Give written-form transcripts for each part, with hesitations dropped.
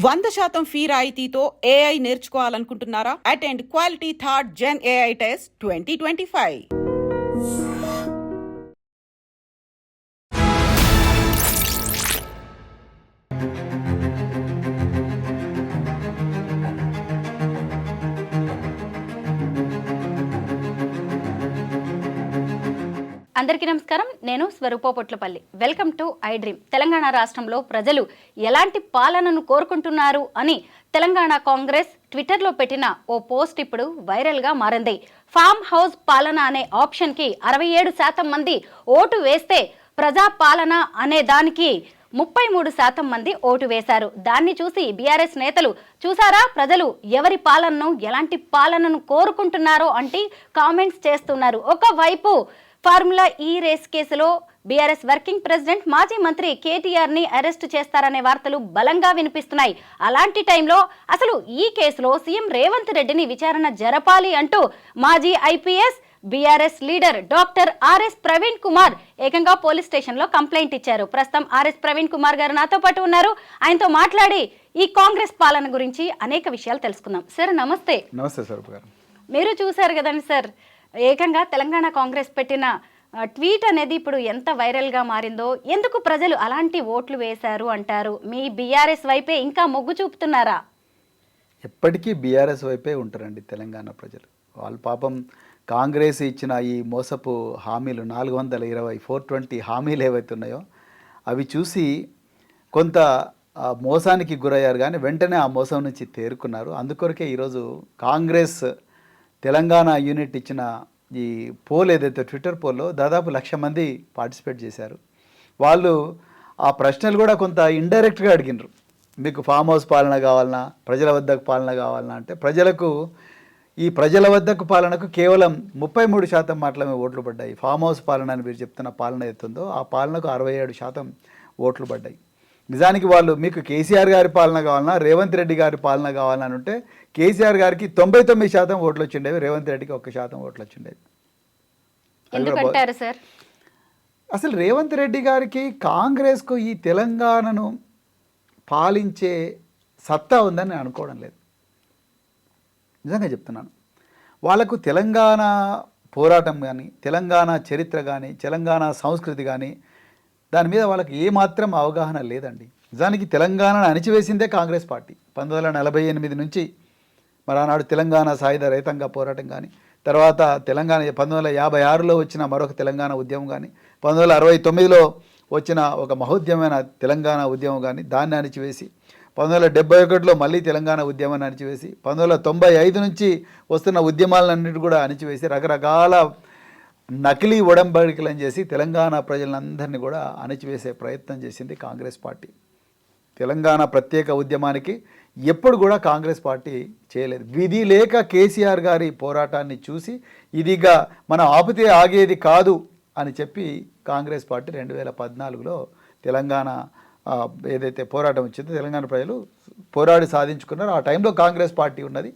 100% fee రాయితీతో AI నేర్చుకోవాలనుకుంటున్నారా? Attend quality third gen AI test 2025. అందరికీ నమస్కారం. నేను Swaroopa Potlapalli. Welcome to iDream. Telangana రాష్ట్రంలో ప్రజలు ఎలాంటి పాలనను కోరుకుంటున్నారు అని తెలంగాణ కాంగ్రెస్ ట్విట్టర్లో పెట్టిన ఓ పోస్ట్ ఇప్పుడు వైరల్గా మారింది. ఫామ్ హౌస్ పాలన అనే ఆప్షన్కి 67% మంది ఓటు వేస్తే ప్రజా పాలన అనే దానికి 33% మంది ఓటు వేశారు. దాన్ని చూసి బీఆర్ఎస్ నేతలు చూసారా ప్రజలు ఎవరి పాలనను ఎలాంటి పాలనను కోరుకుంటున్నారో అంటే కామెంట్స్ చేస్తున్నారు. ఒకవైపు ఫార్ములా ఈ రేస్ కేసులో బీఆర్ఎస్ వర్కింగ్ ప్రెసిడెంట్ మాజీ మంత్రి కేటీఆర్ ని అరెస్ట్ చేస్తారనే వార్తలు బలంగా వినిపిస్తున్నాయి. అలాంటి టైంలో అసలు ఈ కేసులో సీఎం రేవంత్ రెడ్డిని విచారణ జరపాలి అంటూ మాజీ IPS BRS leader doctor RS Praveen Kumar ఏకంగా పోలీస్ స్టేషన్ లో కంప్లైంట్ ఇచ్చారు. ప్రస్తుతం ఆర్ఎస్ ప్రవీణ్ కుమార్ గారు నాతో పాటు ఉన్నారు. ఆయనతో మాట్లాడి ఈ కాంగ్రెస్ పాలన గురించి అనేక విషయాలు తెలుసుకుందాం. సార్ నమస్తే. నమస్తే సార్ గారు. మీరు చూసారు కదండి సార్, ఏకంగా తెలంగాణ కాంగ్రెస్ పెట్టిన ట్వీట్ అనేది ఇప్పుడు ఎంత వైరల్గా మారిందో, ఎందుకు ప్రజలు అలాంటి ఓట్లు వేశారు అంటారు? మీ బీఆర్ఎస్ వైపే ఇంకా మొగ్గు చూపుతున్నారా? ఎప్పటికీ బీఆర్ఎస్ వైపే ఉంటారండి తెలంగాణ ప్రజలు. వాళ్ళు పాపం కాంగ్రెస్ ఇచ్చిన ఈ మోసపు హామీలు 420 420 హామీలు ఏవైతే ఉన్నాయో అవి చూసి కొంత మోసానికి గురయ్యారు, కానీ వెంటనే ఆ మోసం నుంచి తేరుకున్నారు. అందుకొరకే ఈరోజు కాంగ్రెస్ తెలంగాణ యూనిట్ ఇచ్చిన ఈ పోల్ ఏదైతే ట్విట్టర్ పోల్లో దాదాపు 1,00,000 మంది పార్టిసిపేట్ చేశారు. వాళ్ళు ఆ ప్రశ్నలు కూడా కొంత ఇండైరెక్ట్గా అడిగినారు. మీకు ఫామ్ హౌస్ పాలన కావాలన్నా, ప్రజల వద్దకు పాలన కావాలన్నా అంటే ఈ ప్రజల వద్దకు పాలనకు కేవలం 33% మాత్రమే ఓట్లు పడ్డాయి. ఫామ్ హౌస్ పాలన అని మీరు చెప్తున్న పాలన ఎత్తుందో ఆ పాలనకు 67% ఓట్లు పడ్డాయి. నిజానికి వాళ్ళు మీకు కేసీఆర్ గారి పాలన కావాలన్నా, రేవంత్ రెడ్డి గారి పాలన కావాలని అంటే కేసీఆర్ గారికి 99% ఓట్లు వచ్చిండేవి, రేవంత్ రెడ్డికి 1% ఓట్లు వచ్చిండేవి. అసలు రేవంత్ రెడ్డి గారికి కాంగ్రెస్కు ఈ తెలంగాణను పాలించే సత్తా ఉందని నేను అనుకోవడం లేదు. నిజంగా చెప్తున్నాను. వాళ్ళకు తెలంగాణ పోరాటం కానీ, తెలంగాణ చరిత్ర కానీ, తెలంగాణ సంస్కృతి కానీ దాని మీద వాళ్ళకి ఏమాత్రం అవగాహన లేదండి. నిజానికి తెలంగాణను అణిచివేసిందే కాంగ్రెస్ పార్టీ. 1948 నుంచి మరి ఆనాడు తెలంగాణ సాయుధ రైతాంగ పోరాటం కానీ, తర్వాత తెలంగాణ 1956లో వచ్చిన మరొక తెలంగాణ ఉద్యమం కానీ, 1969లో వచ్చిన ఒక మహోద్యమైన తెలంగాణ ఉద్యమం కానీ దాన్ని అణిచివేసి, 1971లో మళ్ళీ తెలంగాణ ఉద్యమాన్ని అణిచివేసి, 1995 నుంచి వస్తున్న ఉద్యమాలన్నిటి కూడా అణిచివేసి రకరకాల నకిలీ ఒడంబడికలను చేసి తెలంగాణ ప్రజలందరినీ కూడా అణిచివేసే ప్రయత్నం చేసింది కాంగ్రెస్ పార్టీ. తెలంగాణ ప్రత్యేక ఉద్యమానికి ఎప్పుడు కూడా కాంగ్రెస్ పార్టీ చేయలేదు. విధి లేక కేసీఆర్ గారి పోరాటాన్ని చూసి ఇదిగా మనం ఆపితే ఆగేది కాదు అని చెప్పి కాంగ్రెస్ పార్టీ 2014లో తెలంగాణ ఏదైతే పోరాటం వచ్చిందో తెలంగాణ ప్రజలు పోరాడి సాధించుకున్నారు. ఆ టైంలో కాంగ్రెస్ పార్టీ ఉన్నది,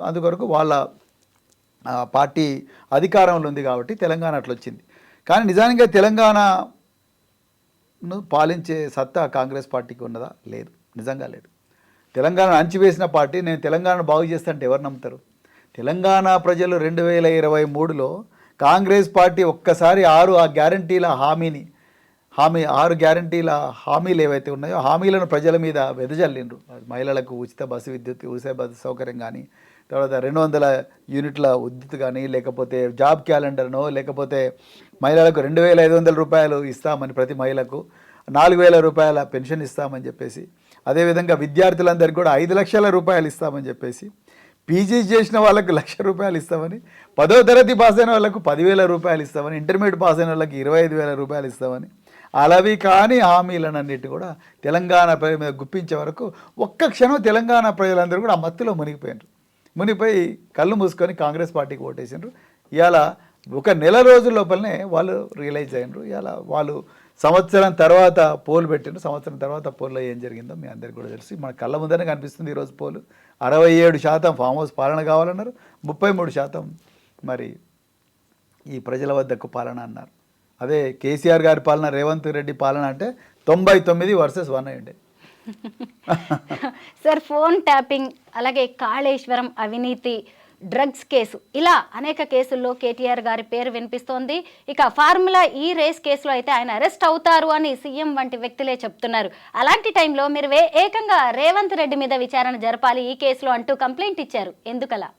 అందుకొరకు వాళ్ళ పార్టీ అధికారంలో ఉంది కాబట్టి తెలంగాణ అట్లా వచ్చింది. కానీ నిజానికి తెలంగాణను పాలించే సత్తా కాంగ్రెస్ పార్టీకి ఉన్నదా? లేదు, నిజంగా లేదు. తెలంగాణ అణచివేసిన పార్టీ నేను తెలంగాణను బాగు చేస్తానంటే ఎవరు నమ్ముతారు? తెలంగాణ ప్రజలు 2023లో కాంగ్రెస్ పార్టీ ఒక్కసారి 6 గ్యారంటీల హామీలు ఏవైతే ఉన్నాయో హామీలను ప్రజల మీద వెదజల్లిండ్రు. మహిళలకు ఉచిత బస్సు విద్యుత్, ఉచిత బస్సు సౌకర్యం కానీ, తర్వాత 200 యూనిట్ల విద్యుత్ కానీ, లేకపోతే జాబ్ క్యాలెండర్నో, లేకపోతే మహిళలకు 2,500 రూపాయలు ఇస్తామని, ప్రతి మహిళకు 4,000 రూపాయల పెన్షన్ ఇస్తామని చెప్పేసి, అదేవిధంగా విద్యార్థులందరికీ కూడా 5 లక్షల రూపాయలు ఇస్తామని చెప్పేసి, పీజీ చేసిన వాళ్ళకు 1,00,000 రూపాయలు ఇస్తామని, 10వ తరగతి పాస్ అయిన వాళ్ళకు 10,000 రూపాయలు ఇస్తామని, ఇంటర్మీడియట్ పాస్ అయిన వాళ్ళకి 25,000 రూపాయలు ఇస్తామని, అలావి కానీ హామీలన్నిటి కూడా తెలంగాణ ప్రజల మీద గుప్పించే వరకు ఒక్క క్షణం తెలంగాణ ప్రజలందరూ కూడా ఆ మత్తులో మునిగిపోయి కళ్ళు మూసుకొని కాంగ్రెస్ పార్టీకి ఓటేసినారు. ఇవాళ ఒక నెల రోజుల లోపలనే వాళ్ళు రియలైజ్ అయినారు. ఇవాళ వాళ్ళు సంవత్సరం తర్వాత పోలు పెట్టినారు. సంవత్సరం తర్వాత పోల్లో ఏం జరిగిందో మీ అందరికీ కూడా తెలుసు. మన కళ్ళ ముందరనే కనిపిస్తుంది ఈరోజు పోలు. 67% ఫామ్ హౌస్ పాలన కావాలన్నారు, 33% మరి ఈ ప్రజల వద్దకు పాలన అన్నారు. అదే కేసీఆర్ గారి పాలన, రేవంత్ రెడ్డి పాలన అంటే 99 వర్సెస్ 1 అయ్యండి. సార్, ఫోన్ ట్యాపింగ్, అలాగే కాళేశ్వరం అవినీతి, డ్రగ్స్ కేసు, ఇలా అనేక కేసుల్లో కేటీఆర్ గారి పేరు వినిపిస్తోంది. ఇక ఫార్ములా ఈ రేస్ కేసులో అయితే ఆయన అరెస్ట్ అవుతారు అని సీఎం వంటి వ్యక్తులే చెప్తున్నారు. అలాంటి టైంలో మీరు ఏకంగా రేవంత్ రెడ్డి మీద విచారణ జరపాలి ఈ కేసులో అంటూ కంప్లైంట్ ఇచ్చారు. ఎందుకలా?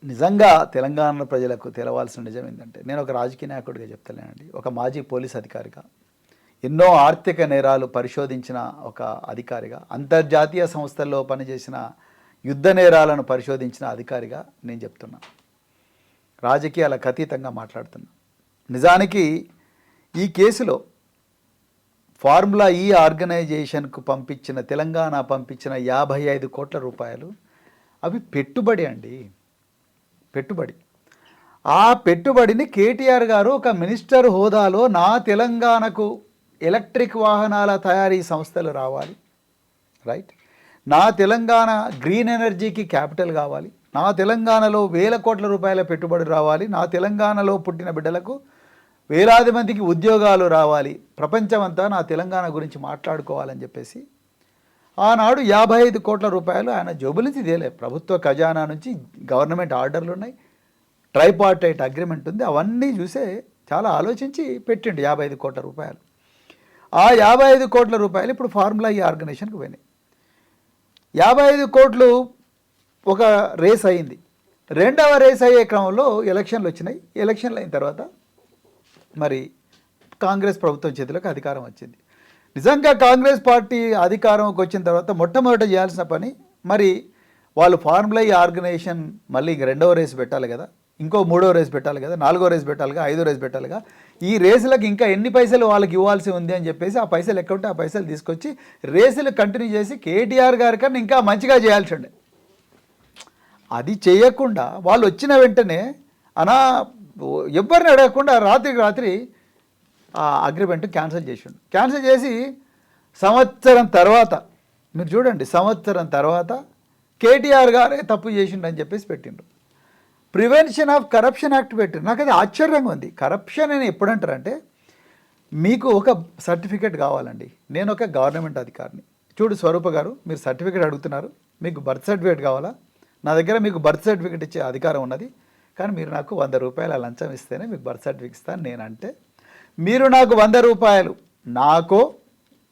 నిజంగా తెలంగాణ ప్రజలకు తెలవాల్సిన నిజం ఏంటంటే, నేను ఒక రాజకీయ నాయకుడిగా చెప్తలేనండి, ఒక మాజీ పోలీస్ అధికారిగా, ఎన్నో ఆర్థిక నేరాలు పరిశోధించిన ఒక అధికారిగా, అంతర్జాతీయ సంస్థల్లో పనిచేసిన యుద్ధ నేరాలను పరిశోధించిన అధికారిగా నేను చెప్తున్నా, రాజకీయాలకు అతీతంగా మాట్లాడుతున్నా. నిజానికి ఈ కేసులో ఫార్ములా ఈ ఆర్గనైజేషన్కు తెలంగాణ పంపించిన 55 కోట్ల రూపాయలు అవి పెట్టుబడి అండి, పెట్టుబడి. ఆ పెట్టుబడిని కేటీఆర్ గారు ఒక మినిస్టర్ హోదాలో నా తెలంగాణకు ఎలక్ట్రిక్ వాహనాల తయారీ సంస్థలు రావాలి, రైట్, నా తెలంగాణ గ్రీన్ ఎనర్జీకి క్యాపిటల్ కావాలి, నా తెలంగాణలో 1000 కోట్ల రూపాయల పెట్టుబడి రావాలి, నా తెలంగాణలో పుట్టిన బిడ్డలకు వేలాది మందికి ఉద్యోగాలు రావాలి, ప్రపంచమంతా నా తెలంగాణ గురించి మాట్లాడుకోవాలని చెప్పేసి ఆనాడు 55 కోట్ల రూపాయలు ఆయన జోబుల నుంచి తేలే, ప్రభుత్వ ఖజానా నుంచి గవర్నమెంట్ ఆర్డర్లు ఉన్నాయి, ట్రైపార్టైట్ అగ్రిమెంట్ ఉంది, అవన్నీ చూసే చాలా ఆలోచించి పెట్టిండు 55 కోట్ల రూపాయలు. ఆ 55 కోట్ల రూపాయలు ఇప్పుడు ఫార్ములా ఈ ఆర్గనైజేషన్కి పోయినాయి. 55 కోట్లు ఒక రేస్ అయింది. రెండవ రేస్ అయ్యే క్రమంలో ఎలక్షన్లు వచ్చినాయి. ఎలక్షన్లు అయిన తర్వాత మరి కాంగ్రెస్ ప్రభుత్వం చేతిలోకి అధికారం వచ్చింది. నిజంగా కాంగ్రెస్ పార్టీ అధికారంకి వచ్చిన తర్వాత మొట్టమొదట చేయాల్సిన పని, మరి వాళ్ళు ఫార్ములా ఈ ఆర్గనైజేషన్ మళ్ళీ ఇంక రెండవ రేసు పెట్టాలి కదా, ఇంకో మూడో రేసు పెట్టాలి కదా, నాలుగో రేసు పెట్టాలిగా, ఐదో రేసు పెట్టాలిగా, ఈ రేసులకు ఇంకా ఎన్ని పైసలు వాళ్ళకి ఇవ్వాల్సి ఉంది అని చెప్పేసి ఆ పైసలు ఎక్కడ ఉంటే ఆ పైసలు తీసుకొచ్చి రేసులు కంటిన్యూ చేసి కేటీఆర్ గారి కన్నా ఇంకా మంచిగా చేయాల్సి ఉండే. అది చేయకుండా వాళ్ళు వచ్చిన వెంటనే ఎవరిని అడగకుండా రాత్రికి రాత్రి ఆ అగ్రిమెంట్ క్యాన్సిల్ చేసిండు. క్యాన్సిల్ చేసి సంవత్సరం తర్వాత, మీరు చూడండి, సంవత్సరం తర్వాత కేటీఆర్ గారే తప్పు చేసిండు అని చెప్పేసి పెట్టిండ్రు. ప్రివెన్షన్ ఆఫ్ కరప్షన్ యాక్ట్ పెట్టిండ్రు. నాకు అది ఆశ్చర్యంగా ఉంది. కరప్షన్ అని ఎప్పుడంటారంటే, మీకు ఒక సర్టిఫికేట్ కావాలండి, నేను ఒక గవర్నమెంట్ అధికారిని, చూడు స్వరూప గారు, మీరు సర్టిఫికేట్ అడుగుతున్నారు, మీకు బర్త్ సర్టిఫికేట్ కావాలా, నా దగ్గర మీకు బర్త్ సర్టిఫికేట్ ఇచ్చే అధికారం ఉన్నది, కానీ మీరు నాకు 100 రూపాయల లంచం ఇస్తేనే మీకు బర్త్ సర్టిఫికేట్ ఇస్తాను. నేనంటే మీరు నాకు 100 రూపాయలు నాకో,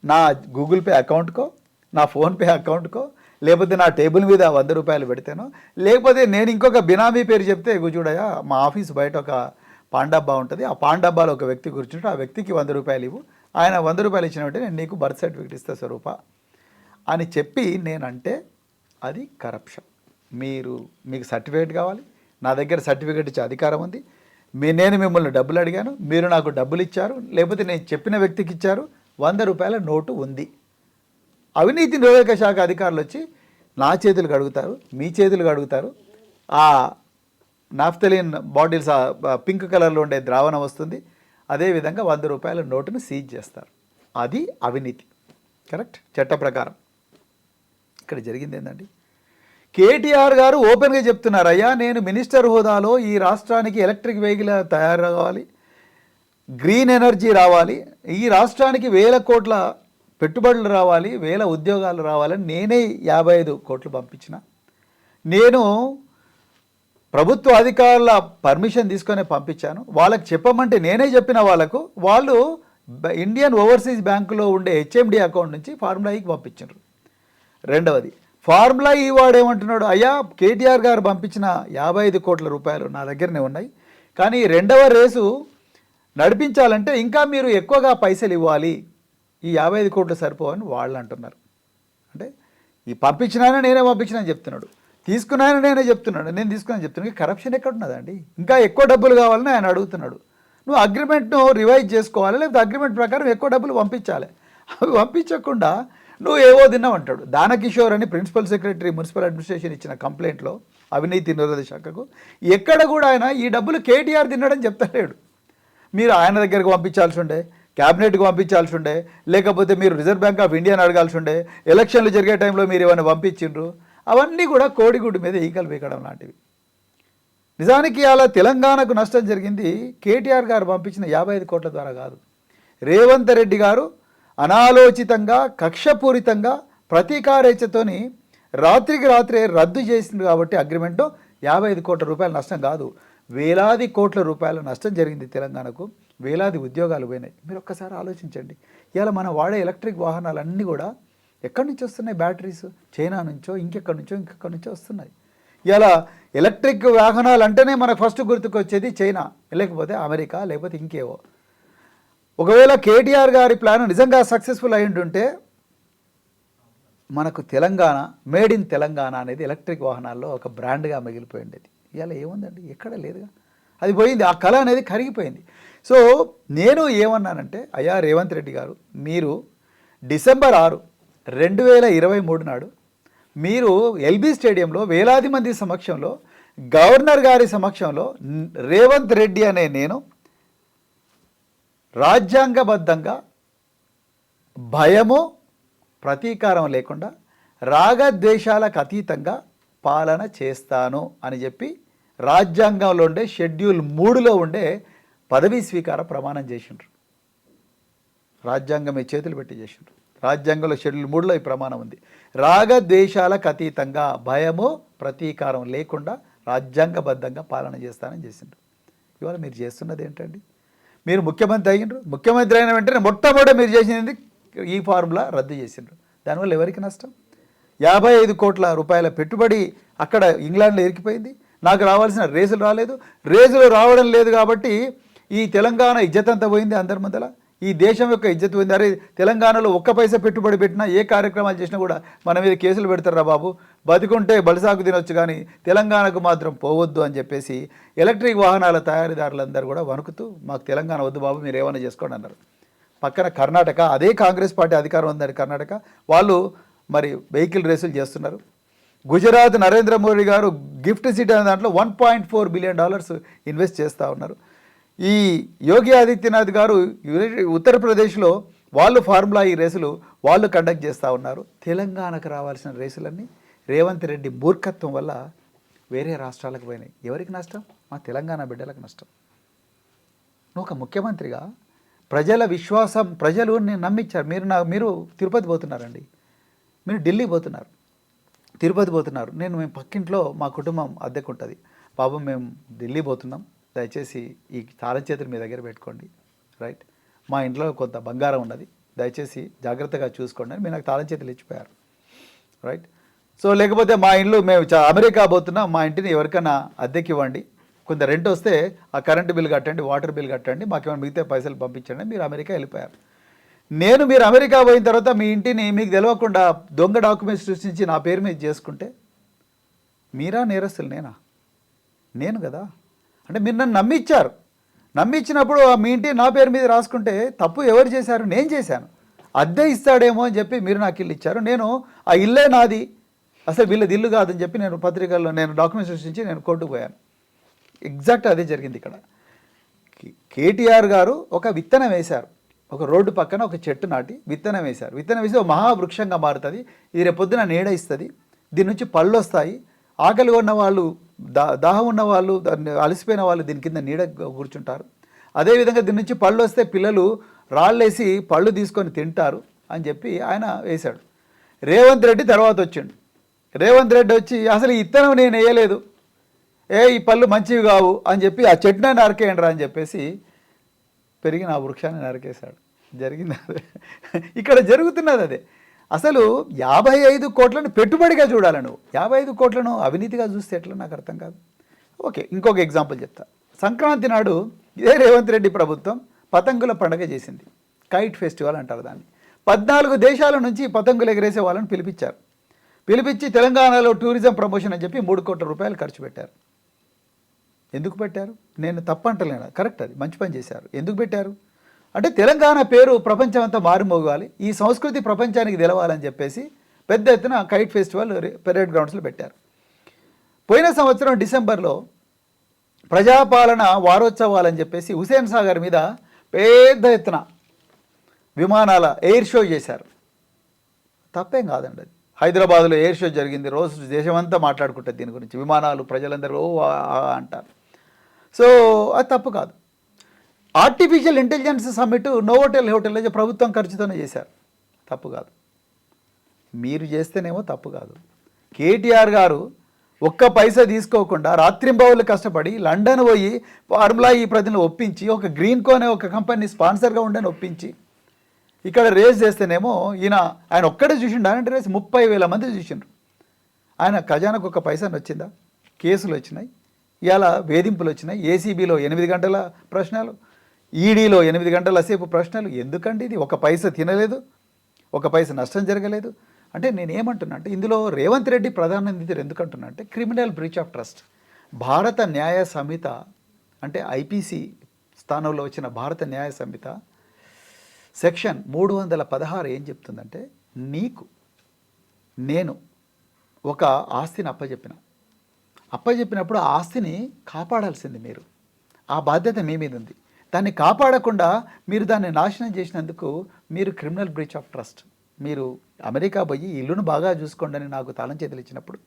నా గూగుల్ పే అకౌంట్కో, నా ఫోన్పే అకౌంట్కో, లేకపోతే నా టేబుల్ మీద 100 రూపాయలు పెడితేనో, లేకపోతే నేను ఇంకొక బినామీ పేరు చెప్తే, చూడయా మా ఆఫీస్ బయట ఒక పాన్ డబ్బా ఉంటుంది, ఆ పాన్ డబ్బాలో ఒక వ్యక్తి కూర్చుంటే ఆ వ్యక్తికి 100 రూపాయలు ఇవ్వు, ఆయన 100 రూపాయలు ఇచ్చిన వెంటనే నేను నీకు బర్త్ సర్టిఫికేట్ ఇస్తా స్వరూప అని చెప్పి నేనంటే అది కరప్షన్. మీకు సర్టిఫికేట్ కావాలి, నా దగ్గర సర్టిఫికేట్ ఇచ్చే అధికారం ఉంది, నేను మిమ్మల్ని డబ్బులు అడిగాను, మీరు నాకు డబ్బులు ఇచ్చారు, లేకపోతే నేను చెప్పిన వ్యక్తికి ఇచ్చారు, 100 రూపాయల నోటు ఉంది. అవినీతి నిరోధక శాఖ అధికారులు వచ్చి నా చేతులు కడుగుతారు, మీ చేతులు కడుగుతారు, ఆ నాఫ్తలిన్ బాటిల్స్ పింక్ కలర్లో ఉండే ద్రావణం వస్తుంది, అదేవిధంగా 100 రూపాయల నోటును సీజ్ చేస్తారు. అది అవినీతి, కరెక్ట్, చట్ట ప్రకారం. ఇక్కడ జరిగింది ఏంటండి, కేటీఆర్ గారు ఓపెన్గా చెప్తున్నారు, అయ్యా నేను మినిస్టర్ హోదాలో ఈ రాష్ట్రానికి ఎలక్ట్రిక్ వెహికల్ తయారు కావాలి, గ్రీన్ ఎనర్జీ రావాలి, ఈ రాష్ట్రానికి 1000 కోట్ల పెట్టుబడులు రావాలి, 1000 ఉద్యోగాలు రావాలని నేనే 55 కోట్లు పంపించిన, నేను ప్రభుత్వ అధికారుల పర్మిషన్ తీసుకొని పంపించాను, వాళ్ళకి చెప్పమంటే నేనే చెప్పిన వాళ్ళకు, వాళ్ళు ఇండియన్ ఓవర్సీస్ బ్యాంకులో ఉండే హెచ్ఎండి అకౌంట్ నుంచి ఫార్ములా ఈకి పంపించారు. రెండవది, ఫార్ములా ఈ వాడు ఏమంటున్నాడు, అయ్యా కేటీఆర్ గారు పంపించిన 55 కోట్ల రూపాయలు నా దగ్గరనే ఉన్నాయి, కానీ రెండవ రేసు నడిపించాలంటే ఇంకా మీరు ఎక్కువగా పైసలు ఇవ్వాలి, ఈ 55 కోట్లు సరిపోవని వాళ్ళు అంటున్నారు. అంటే ఈ పంపించినాయన నేనే పంపించినని చెప్తున్నాడు, తీసుకున్నాయని నేనే చెప్తున్నాడు, నేను తీసుకున్నాను చెప్తున్నాను. కరప్షన్ ఎక్కడ ఉన్నదండి? ఇంకా ఎక్కువ డబ్బులు కావాలని ఆయన అడుగుతున్నాడు. నువ్వు అగ్రిమెంట్ను రివైజ్ చేసుకోవాలి, లేకపోతే అగ్రిమెంట్ ప్రకారం ఎక్కువ డబ్బులు పంపించాలి. అవి పంపించకుండా నువ్వు ఏవో తిన్నావు అంటాడు. దానకిషోర్ అని ప్రిన్సిపల్ సెక్రటరీ మున్సిపల్ అడ్మినిస్ట్రేషన్ ఇచ్చిన కంప్లైంట్లో అవినీతి నిరోధక శాఖకు ఎక్కడ కూడా ఆయన ఈ డబ్బులు కేటీఆర్ తిన్నాడని చెప్తలేడు. మీరు ఆయన దగ్గరకు పంపించాల్సి ఉండే, క్యాబినెట్కి పంపించాల్సి ఉండే, లేకపోతే మీరు రిజర్వ్ బ్యాంక్ ఆఫ్ ఇండియాని అడగాల్సి ఉండే, ఎలక్షన్లు జరిగే టైంలో మీరు ఏమైనా పంపించిండ్రు, అవన్నీ కూడా కోడిగుడ్డు మీద ఈకలు పీకడం లాంటివి. నిజానికి అలా తెలంగాణకు నష్టం జరిగింది కేటీఆర్ గారు పంపించిన 55 కోట్ల ద్వారా కాదు, రేవంత్ రెడ్డి గారు అనాలోచితంగా కక్షపూరితంగా ప్రతీకారేచ్ఛతోని రాత్రికి రాత్రే రద్దు చేసింది కాబట్టి అగ్రిమెంట్ 55 కోట్ల రూపాయల నష్టం కాదు, వేలాది కోట్ల రూపాయల నష్టం జరిగింది తెలంగాణకు, వేలాది ఉద్యోగాలు పోయినాయి. మీరు ఒక్కసారి ఆలోచించండి. ఇలా మనం వాడే ఎలక్ట్రిక్ వాహనాలన్నీ కూడా ఎక్కడి నుంచి వస్తున్నాయి? బ్యాటరీస్ చైనా నుంచో ఇంకెక్కడి నుంచో వస్తున్నాయి. ఇలా ఎలక్ట్రిక్ వాహనాలు అంటేనే మనకు ఫస్ట్ గుర్తుకొచ్చేది చైనా, లేకపోతే అమెరికా, లేకపోతే ఇంకేవో. ఒకవేళ కేటీఆర్ గారి ప్లాన్ నిజంగా సక్సెస్ఫుల్ అయి ఉంటుంటే మనకు తెలంగాణ, మేడ్ ఇన్ తెలంగాణ అనేది ఎలక్ట్రిక్ వాహనాల్లో ఒక బ్రాండ్గా మిగిలిపోయి ఉండేది. ఇలా ఏముందండి? ఎక్కడ లేదుగా. అది పోయింది, ఆ కళ అనేది కరిగిపోయింది. సో నేను ఏమన్నానంటే, అయ్యా రేవంత్ రెడ్డి గారు, మీరు డిసెంబర్ 6, 2023 నాడు మీరు ఎల్బీ స్టేడియంలో వేలాది మంది సమక్షంలో, గవర్నర్ గారి సమక్షంలో రేవంత్ రెడ్డి అనే నేను రాజ్యాంగబద్ధంగా భయము ప్రతీకారం లేకుండా రాగద్వేషాలకు అతీతంగా పాలన చేస్తాను అని చెప్పి రాజ్యాంగంలో ఉండే షెడ్యూల్ 3లో ఉండే పదవీ స్వీకార ప్రమాణం చేసిండ్రు. రాజ్యాంగం మీ చేతులు పెట్టి చేసిండ్రు. రాజ్యాంగంలో షెడ్యూల్ 3లో ఈ ప్రమాణం ఉంది. రాగద్వేషాలకు అతీతంగా భయము ప్రతీకారం లేకుండా రాజ్యాంగబద్ధంగా పాలన చేస్తానని చేసిండ్రు. ఇవాళ మీరు చేస్తున్నది ఏంటండి? మీరు ముఖ్యమంత్రి అయ్యిండ్రు. ముఖ్యమంత్రి అయిన వెంటనే మొట్టమొదట మీరు చేసింది ఈ ఫార్ములా రద్దు చేసిండ్రు. దానివల్ల ఎవరికి నష్టం? 55 కోట్ల రూపాయల పెట్టుబడి అక్కడ ఇంగ్లాండ్లో ఇరికిపోయింది. నాకు రావాల్సిన రేసులు రాలేదు. రేసులు రావడం లేదు కాబట్టి ఈ తెలంగాణ ఇజ్జత్ అంతా పోయింది అందరి ముందల. ఈ దేశం యొక్క ఇజ్జత్ పోయింది. అరే తెలంగాణలో ఒక్క పైసా పెట్టుబడి పెట్టినా, ఏ కార్యక్రమాలు చేసినా కూడా మన మీద కేసులు పెడతారా బాబు, బతికుంటే బలిసాకు తినొచ్చు కానీ తెలంగాణకు మాత్రం పోవద్దు అని చెప్పేసి ఎలక్ట్రిక్ వాహనాల తయారీదారులందరూ కూడా వణుకుతూ మాకు తెలంగాణ వద్దు బాబు, మీరు ఏమైనా చేసుకోండి అన్నారు. పక్కన కర్ణాటక, అదే కాంగ్రెస్ పార్టీ అధికారం ఉందని కర్ణాటక, వాళ్ళు మరి వెహికల్ రేసులు చేస్తున్నారు. గుజరాత్ నరేంద్ర మోడీ గారు గిఫ్ట్ సిటీ అనే దాంట్లో $1.4 బిలియన్ ఇన్వెస్ట్ చేస్తూ ఉన్నారు. ఈ యోగి ఆదిత్యనాథ్ గారు ఉత్తరప్రదేశ్లో వాళ్ళు ఫార్ములా ఈ రేసులు వాళ్ళు కండక్ట్ చేస్తూ ఉన్నారు. తెలంగాణకు రావాల్సిన రేసులన్నీ రేవంత్ రెడ్డి మూర్ఖత్వం వల్ల వేరే రాష్ట్రాలకు పోయినాయి. ఎవరికి నష్టం? మా తెలంగాణ బిడ్డలకు నష్టం. నువ్వు ఒక ముఖ్యమంత్రిగా ప్రజల విశ్వాసం, ప్రజలు నేను నమ్మించారు. మీరు తిరుపతి పోతున్నారండి, మీరు ఢిల్లీ పోతున్నారు, తిరుపతి పోతున్నారు. మేము పక్కింట్లో మా కుటుంబం అద్దెకు ఉంటుంది, బాబు మేము ఢిల్లీ పోతున్నాం, దయచేసి ఈ తాళం చేతులు మీ దగ్గర పెట్టుకోండి, రైట్, మా ఇంట్లో కొంత బంగారం ఉన్నది, దయచేసి జాగ్రత్తగా చూసుకోండి అని మీరు నాకు తాళం చేతులు ఇచ్చిపోయారు, రైట్. సో లేకపోతే మా ఇల్లు మేము అమెరికా పోతున్నాం, మా ఇంటిని ఎవరికైనా అద్దెకి ఇవ్వండి, కొంత రెంట్ వస్తే ఆ కరెంటు బిల్ కట్టండి, వాటర్ బిల్ కట్టండి, మాకేమైనా మిగతా పైసలు పంపించండి, మీరు అమెరికా వెళ్ళిపోయారు. మీరు అమెరికా పోయిన తర్వాత మీ ఇంటిని మీకు తెలియకుండా దొంగ డాక్యుమెంట్స్ సృష్టించి నా పేరు మీద చేసుకుంటే మీరా నేరస్తులు? నేను కదా. అంటే మీరు నన్ను నమ్మించారు. నమ్మించినప్పుడు మీ ఇంటి నా పేరు మీద రాసుకుంటే తప్పు ఎవరు చేశారు? నేను చేశాను. అద్దె ఇస్తాడేమో అని చెప్పి మీరు నాకు ఇల్లు ఇచ్చారు. నేను ఆ ఇల్లే నాది, అసలు వీళ్ళది ఇల్లు కాదని చెప్పి నేను పత్రికల్లో డాక్యుమెంట్స్ సృష్టించి నేను కోర్టుకు పోయాను. ఎగ్జాక్ట్ అదే జరిగింది ఇక్కడ. కేటీఆర్ గారు ఒక విత్తనం వేశారు, ఒక రోడ్డు పక్కన ఒక చెట్టు నాటి విత్తనం వేశారు. విత్తనం వేసి ఒక మహావృక్షంగా మారుతుంది. ఇది రేపొద్దున నీడ ఇస్తుంది, దీని నుంచి పళ్ళు వస్తాయి, ఆకలి ఉన్న వాళ్ళు, దాహం ఉన్న వాళ్ళు, అలసిపోయిన వాళ్ళు దీని కింద నీడ కూర్చుంటారు. అదేవిధంగా దీని నుంచి పళ్ళు వస్తే పిల్లలు రాళ్ళేసి పళ్ళు తీసుకొని తింటారు అని చెప్పి ఆయన వేశాడు. రేవంత్ రెడ్డి తర్వాత వచ్చిండు. రేవంత్ రెడ్డి వచ్చి అసలు ఈ ఇత్తనం నేను వేయలేదు, ఈ పళ్ళు మంచివి కావు అని చెప్పి ఆ చెట్టునే నరికేయండిరా అని చెప్పేసి పెరిగిన ఆ వృక్షాన్ని నరికేశాడు. జరిగింది అదే, ఇక్కడ జరుగుతున్నది అదే. అసలు 55 కోట్లను పెట్టుబడిగా చూడాలి. నువ్వు 55 కోట్లను అవినీతిగా చూస్తే ఎట్లా నాకు అర్థం కాదు. ఓకే, ఇంకొక ఎగ్జాంపుల్ చెప్తా. సంక్రాంతి నాడు ఇదే రేవంత్ రెడ్డి ప్రభుత్వం పతంగుల పండుగ చేసింది. కైట్ ఫెస్టివల్ అంటారు దాన్ని. 14 దేశాల నుంచి పతంగులు ఎగరేసే వాళ్ళని పిలిపించి తెలంగాణలో టూరిజం ప్రమోషన్ అని చెప్పి 3 కోట్ల రూపాయలు ఖర్చు పెట్టారు. ఎందుకు పెట్టారు? నేను తప్పంటలేను, కరెక్ట్, అది మంచి పని చేశారు. ఎందుకు పెట్టారు అంటే తెలంగాణ పేరు ప్రపంచం అంతా మారుమోగాలి, ఈ సంస్కృతి ప్రపంచానికి తెలవాలని చెప్పేసి పెద్ద ఎత్తున కైట్ ఫెస్టివల్ పెరేడ్ గ్రౌండ్స్లో పెట్టారు. పోయిన సంవత్సరం డిసెంబర్లో ప్రజాపాలన వారోత్సవాలని చెప్పేసి హుసేన్ సాగర్ మీద పెద్ద ఎత్తున విమానాల ఎయిర్ షో చేశారు. తప్పేం కాదండి అది. హైదరాబాద్లో ఎయిర్ షో జరిగింది, రోజు దేశమంతా మాట్లాడుకుంటుంది దీని గురించి, విమానాలు, ప్రజలందరూ అంటారు. సో అది తప్పు కాదు. ఆర్టిఫిషియల్ ఇంటెలిజెన్స్ సమ్మిట్ నోవోటెల్ హోటల్లో ప్రభుత్వం ఖర్చుతోనే చేశారు, తప్పు కాదు. మీరు చేస్తేనేమో తప్పు కాదు. కేటీఆర్ గారు ఒక్క పైసా తీసుకోకుండా రాత్రింబవళ్ళు కష్టపడి లండన్ పోయి ఫార్ములా ఈ ప్రజలను ఒప్పించి ఒక గ్రీన్ కోనే ఒక కంపెనీ స్పాన్సర్గా ఉండని ఒప్పించి ఇక్కడ రేస్ చేస్తేనేమో ఆయన ఒక్కడే చూసిండు. ఆయన రేస్ 30,000 మంది చూసిండ్రు. ఆయన ఖజానాకు ఒక పైసా వచ్చిందా? కేసులు వచ్చినాయి, ఇవాళ వేధింపులు వచ్చినాయి. ఏసీబీలో 8 గంటల ప్రశ్నలు, ఈడీలో 8 గంటల సేపు ప్రశ్నలు. ఎందుకండి ఇది? ఒక పైసా తినలేదు, ఒక పైసా నష్టం జరగలేదు. అంటే నేనేమంటున్నా అంటే ఇందులో రేవంత్ రెడ్డి ప్రధాన నిందితుడు ఎందుకంటున్నా అంటే క్రిమినల్ బ్రీచ్ ఆఫ్ ట్రస్ట్. భారత న్యాయ సంహిత అంటే ఐపీసీ స్థానంలో వచ్చిన భారత న్యాయ సంహిత సెక్షన్ 316 ఏం చెప్తుందంటే, నేను ఒక ఆస్తిని అప్పచెప్పినప్పుడు ఆ ఆస్తిని కాపాడాల్సింది మీరు. ఆ బాధ్యత మీ మీద ఉంది. దాన్ని కాపాడకుండా మీరు దాన్ని నాశనం చేసినందుకు మీరు క్రిమినల్ బ్రీచ్ ఆఫ్ ట్రస్ట్. మీరు అమెరికా పోయి ఇల్లును బాగా చూసుకోండి అని నాకు తాళం చేతులు ఇచ్చినప్పుడు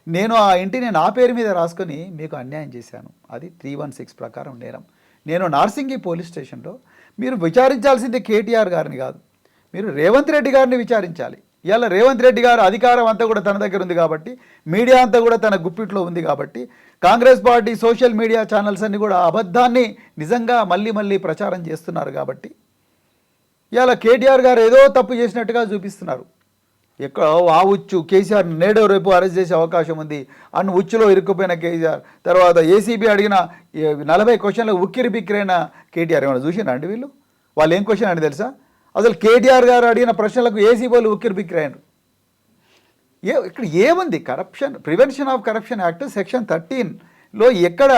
నేను ఆ ఇంటిని నా పేరు మీద రాసుకొని మీకు అన్యాయం చేశాను. అది 316 ప్రకారం నేరం. నేను నార్సింగి పోలీస్ స్టేషన్లో మీరు విచారించాల్సింది కేటీఆర్ గారిని కాదు, మీరు రేవంత్ రెడ్డి గారిని విచారించాలి. ఇవాళ రేవంత్ రెడ్డి గారు అధికారం అంతా కూడా తన దగ్గర ఉంది కాబట్టి, మీడియా అంతా కూడా తన గుప్పిట్లో ఉంది కాబట్టి, Congress party social media channels అన్నీ కూడా అబద్ధాన్ని నిజంగా మళ్ళీ ప్రచారం చేస్తున్నారు కాబట్టి ఇవాళ కేటీఆర్ గారు ఏదో తప్పు చేసినట్టుగా చూపిస్తున్నారు. ఎక్కడ ఆ ఉచ్చు కేసీఆర్ నేడో రేపు అరెస్ట్ చేసే అవకాశం ఉంది అన్న ఉచ్చులో ఇరుక్కుపోయిన కేసీఆర్, తర్వాత ఏసీబీ అడిగిన 40 క్వశ్చన్లు ఉక్కిరి బిక్కిరైన కేటీఆర్. ఏమైనా చూసినా అండి వీళ్ళు? వాళ్ళు ఏం క్వశ్చన్ అని తెలుసా? అసలు కేటీఆర్ గారు అడిగిన ప్రశ్నలకు ఏసీబీలు ఉక్కిరి బిక్కిరైనరు. ఇక్కడ ఏముంది? Corruption, prevention of corruption act section 13లో ఎక్కడ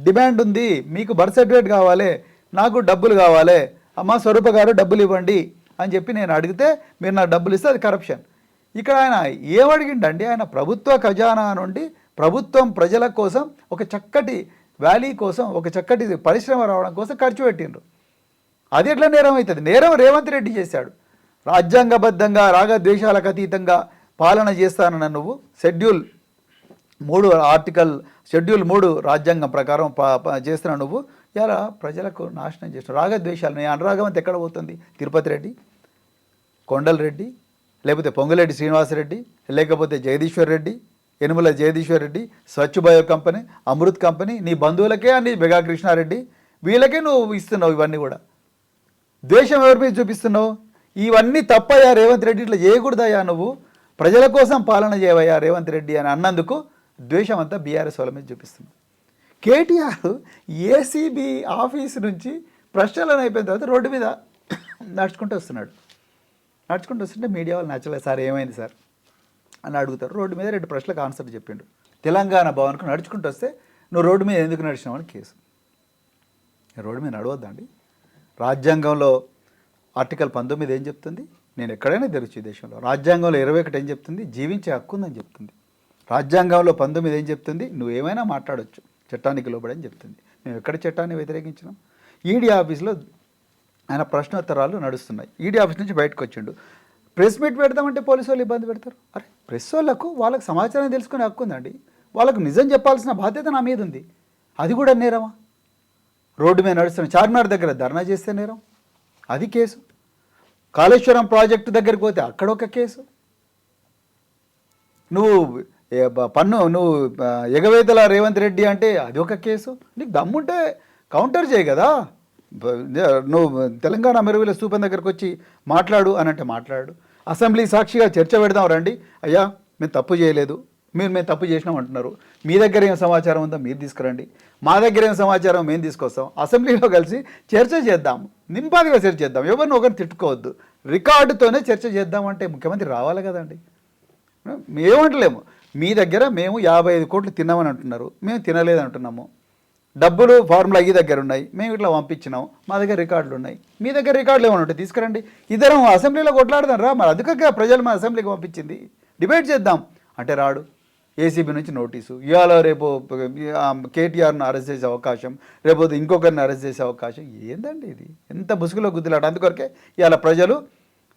డిమాండ్ ఉంది? మీకు బర్త్ సర్టిఫికేట్ కావాలి, నాకు డబ్బులు కావాలి, అమ్మ స్వరూప గారు డబ్బులు ఇవ్వండి అని చెప్పి నేను అడిగితే మీరు నాకు డబ్బులు ఇస్తే అది కరప్షన్. ఇక్కడ ఆయన ఏమడిగిండండి? ఆయన ప్రభుత్వ ఖజానా నుండి ప్రభుత్వం ప్రజల కోసం ఒక చక్కటి వ్యాలీ కోసం, ఒక చక్కటి పరిశ్రమ రావడం కోసం ఖర్చు పెట్టిండ్రు. అది ఎట్లా నేరం అవుతుంది? నేరం రేవంత్ రెడ్డి చేశాడు. రాజ్యాంగబద్ధంగా రాగద్వేషాలకు అతీతంగా పాలన చేస్తానన్న నువ్వు షెడ్యూల్ 3 రాజ్యాంగం ప్రకారం చేస్తున్న నువ్వు ఇలా ప్రజలకు నాశనం చేస్తున్నావు. రాగద్వేషాలు. నీ అనురాగం అంతా ఎక్కడ పోతుంది? తిరుపతి రెడ్డి, కొండల్ రెడ్డి, లేకపోతే పొంగులేటి శ్రీనివాసరెడ్డి, లేకపోతే జగదీశ్వర్ రెడ్డి, యనుమల జగదీశ్వర్ రెడ్డి, స్వచ్ఛ బయో కంపెనీ, అమృత్ కంపెనీ, నీ బంధువులకే అని మెగా కృష్ణారెడ్డి, వీళ్ళకే నువ్వు ఇస్తున్నావు. ఇవన్నీ కూడా ద్వేషం ఎవరి మీద చూపిస్తున్నావు? ఇవన్నీ తప్పయ్యా రేవంత్ రెడ్డి, ఇట్లా చేయకూడదయ్యా, నువ్వు ప్రజల కోసం పాలన చేయవయ్యా రేవంత్ రెడ్డి అని అన్నందుకు ద్వేషం అంతా బీఆర్ఎస్ వాళ్ళ మీద చూపిస్తున్నావు. కేటీఆర్ ఏసీబీ ఆఫీస్ నుంచి ప్రశ్నలను అయిపోయిన తర్వాత రోడ్డు మీద నడుచుకుంటూ వస్తుంటే మీడియా వాళ్ళు నచ్చలేదు. సార్ ఏమైంది సార్ అని అడుగుతారు. రోడ్డు మీద 2 ప్రశ్నలకు ఆన్సర్ చెప్పిండు. తెలంగాణ భవన్కు నడుచుకుంటూ వస్తే నువ్వు రోడ్డు మీద ఎందుకు నడిచినావు అని కేసు. రోడ్డు మీద నడవద్దండి. రాజ్యాంగంలో ఆర్టికల్ 19 ఏం చెప్తుంది? నేను ఎక్కడైనా తిరగచ్చు ఈ దేశంలో. రాజ్యాంగంలో 21 ఏం చెప్తుంది? జీవించే హక్కు ఉందని చెప్తుంది. రాజ్యాంగంలో 19 ఏం చెప్తుంది? నువ్వేమైనా మాట్లాడవచ్చు, చట్టానికి లోబడని చెప్తుంది. మేము ఎక్కడ చట్టాన్ని వ్యతిరేకించినాం? ఈడీ ఆఫీస్లో ఆయన ప్రశ్నోత్తరాలు నడుస్తున్నాయి. ఈడీ ఆఫీస్ నుంచి బయటకు వచ్చిండు. ప్రెస్ మీట్ పెడతామంటే పోలీసు వాళ్ళు ఇబ్బంది పెడతారు. అరే ప్రెస్ వాళ్ళకు సమాచారం తెలుసుకునే హక్కు ఉందండి. వాళ్ళకు నిజం చెప్పాల్సిన బాధ్యత నా మీద ఉంది. అది కూడా నేరమా? రోడ్డు మీద నడుస్తున్న చార్మినార్ దగ్గర ధర్నా చేస్తే నేరం, అది కేసు. కాళేశ్వరం ప్రాజెక్టు దగ్గరికి పోతే అక్కడ ఒక కేసు. నువ్వు ఎగవేతల రేవంత్ రెడ్డి అంటే అది ఒక కేసు. నీకు దమ్ముంటే కౌంటర్ చేయి కదా. నువ్వు తెలంగాణ మెరుగుల స్థూపం దగ్గరకు వచ్చి మాట్లాడు అని అంటే మాట్లాడు. అసెంబ్లీ సాక్షిగా చర్చ పెడదాం రండి. అయ్యా మేము తప్పు చేయలేదు, మేము తప్పు చేసినాం అంటున్నారు. మీ దగ్గర ఏం సమాచారం ఉందో మీరు తీసుకురండి, మా దగ్గర ఏం సమాచారం మేము తీసుకొస్తాం. అసెంబ్లీలో కలిసి చర్చ చేద్దాం, నింపాదిగా చర్చ చేద్దాం, ఎవరిని ఒకరిని తిట్టుకోవద్దు, రికార్డుతోనే చర్చ చేద్దామంటే ముఖ్యమంత్రి రావాలి కదండి. మేమంటలేము, మీ దగ్గర మేము 55 కోట్లు తిన్నామని అంటున్నారు, మేము తినలేదు అంటున్నాము. డబ్బులు ఫార్ములా ఈ దగ్గర ఉన్నాయి, మేము ఇట్లా పంపించినాం, మా దగ్గర రికార్డులు ఉన్నాయి, మీ దగ్గర రికార్డులు ఏమైనా ఉంటాయి తీసుకురండి. ఇద్దరం అసెంబ్లీలో కొట్లాడదాం రా, మరి అందుకే ప్రజలు మన అసెంబ్లీకి పంపించింది, డిబేట్ చేద్దాం అంటే రాడు. ఏసీబీ నుంచి నోటీసు, ఇవాళ రేపు కేటీఆర్ను అరెస్ట్ చేసే అవకాశం, రేపు ఇంకొకరిని అరెస్ట్ చేసే అవకాశం. ఏందండి ఇది? ఎంత ముసుగులో గుద్దులాట. అందుకొరకే ఇవాళ ప్రజలు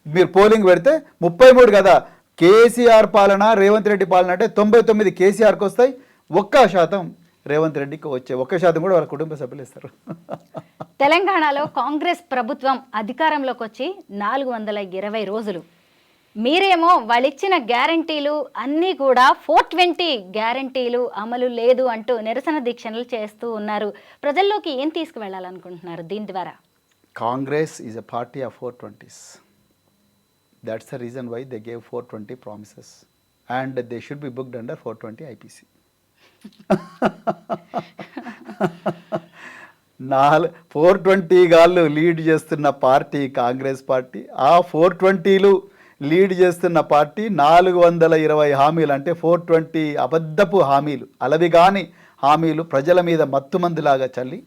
మీరు పోలింగ్ పెడితే 33 కదా కేసీఆర్ పాలన, రేవంత్ రెడ్డి పాలన అంటే 99 కేసీఆర్కి వస్తాయి, 1% రేవంత్ రెడ్డికి వచ్చే 1% కూడా వాళ్ళ కుటుంబ సభ్యులు ఇస్తారు. తెలంగాణలో కాంగ్రెస్ ప్రభుత్వం అధికారంలోకి వచ్చి 420 రోజులు. మీరేమో వాళ్ళిచ్చిన గ్యారంటీలు అన్నీ కూడా 420 గ్యారంటీలు అమలు లేదు అంటూ నిరసన దీక్షలు చేస్తూ ఉన్నారు. ప్రజల్లోకి ఏం తీసుకువెళ్ళాలనుకుంటున్నారు దీని ద్వారా? Congress is a party of 420s. That's the reason why they gave 420 promises. And they should be booked under 420 IPC. 420 గాళ్ళు లీడ్ చేస్తున్న పార్టీ కాంగ్రెస్ పార్టీ. ఆ 420లు లీడ్ చేస్తున్న పార్టీ 420 హామీలు, అంటే 420 అబద్ధపు హామీలు, అలవిగాని హామీలు ప్రజల మీద మత్తుమందులాగా చల్లి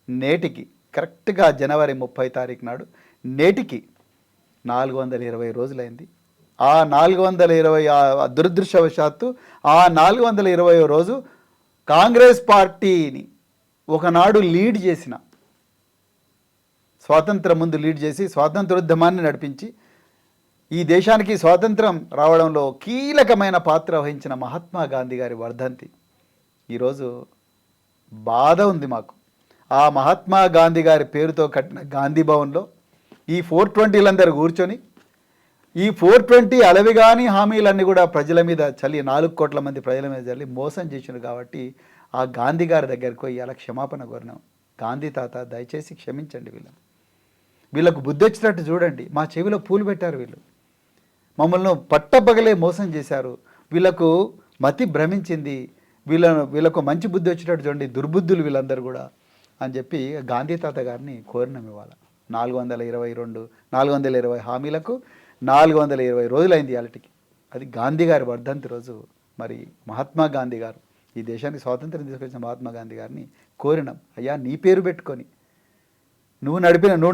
నేటికి కరెక్ట్గా జనవరి 30 తారీఖు నాడు నేటికి 420 రోజులైంది. ఆ 420 దురదృష్టవశాత్తు ఆ 420 రోజు కాంగ్రెస్ పార్టీని ఒకనాడు లీడ్ చేసిన, స్వాతంత్రం ముందు లీడ్ చేసి స్వాతంత్రోద్యమాన్ని నడిపించి ఈ దేశానికి స్వాతంత్రం రావడంలో కీలకమైన పాత్ర వహించిన మహాత్మా గాంధీ గారి వర్ధంతి. ఈరోజు బాధ ఉంది మాకు. ఆ మహాత్మా గాంధీ గారి పేరుతో కట్టిన గాంధీ భవన్లో ఈ 420లందరూ కూర్చొని ఈ 420 అలవిగాని హామీలన్నీ కూడా ప్రజల మీద చల్లి 4 కోట్ల మంది ప్రజల మీద చల్లి మోసం చేసినారు. కాబట్టి ఆ గాంధీ గారి దగ్గరికి పోయి అలా క్షమాపణ కోరినాం. గాంధీ తాత దయచేసి క్షమించండి, వీళ్ళకు బుద్ధి వచ్చినట్టు చూడండి. మా చెవిలో పూలు పెట్టారు, మమ్మల్ని పట్టపగలే మోసం చేశారు, వీళ్ళకు మతి భ్రమించింది, వీళ్ళకు మంచి బుద్ధి వచ్చేటట్టు చూడండి, దుర్బుద్ధులు వీళ్ళందరూ కూడా అని చెప్పి గాంధీ తాత గారిని కోరినాం. ఇవాళ 420 హామీలకు 420 రోజులైంది ఇవాళకి. అది గాంధీ గారి వర్ధంతి రోజు. మరి మహాత్మా గాంధీ గారు, ఈ దేశానికి స్వాతంత్రం తీసుకొచ్చిన మహాత్మా గాంధీ గారిని కోరినాం, అయ్యా నీ పేరు పెట్టుకొని నువ్వు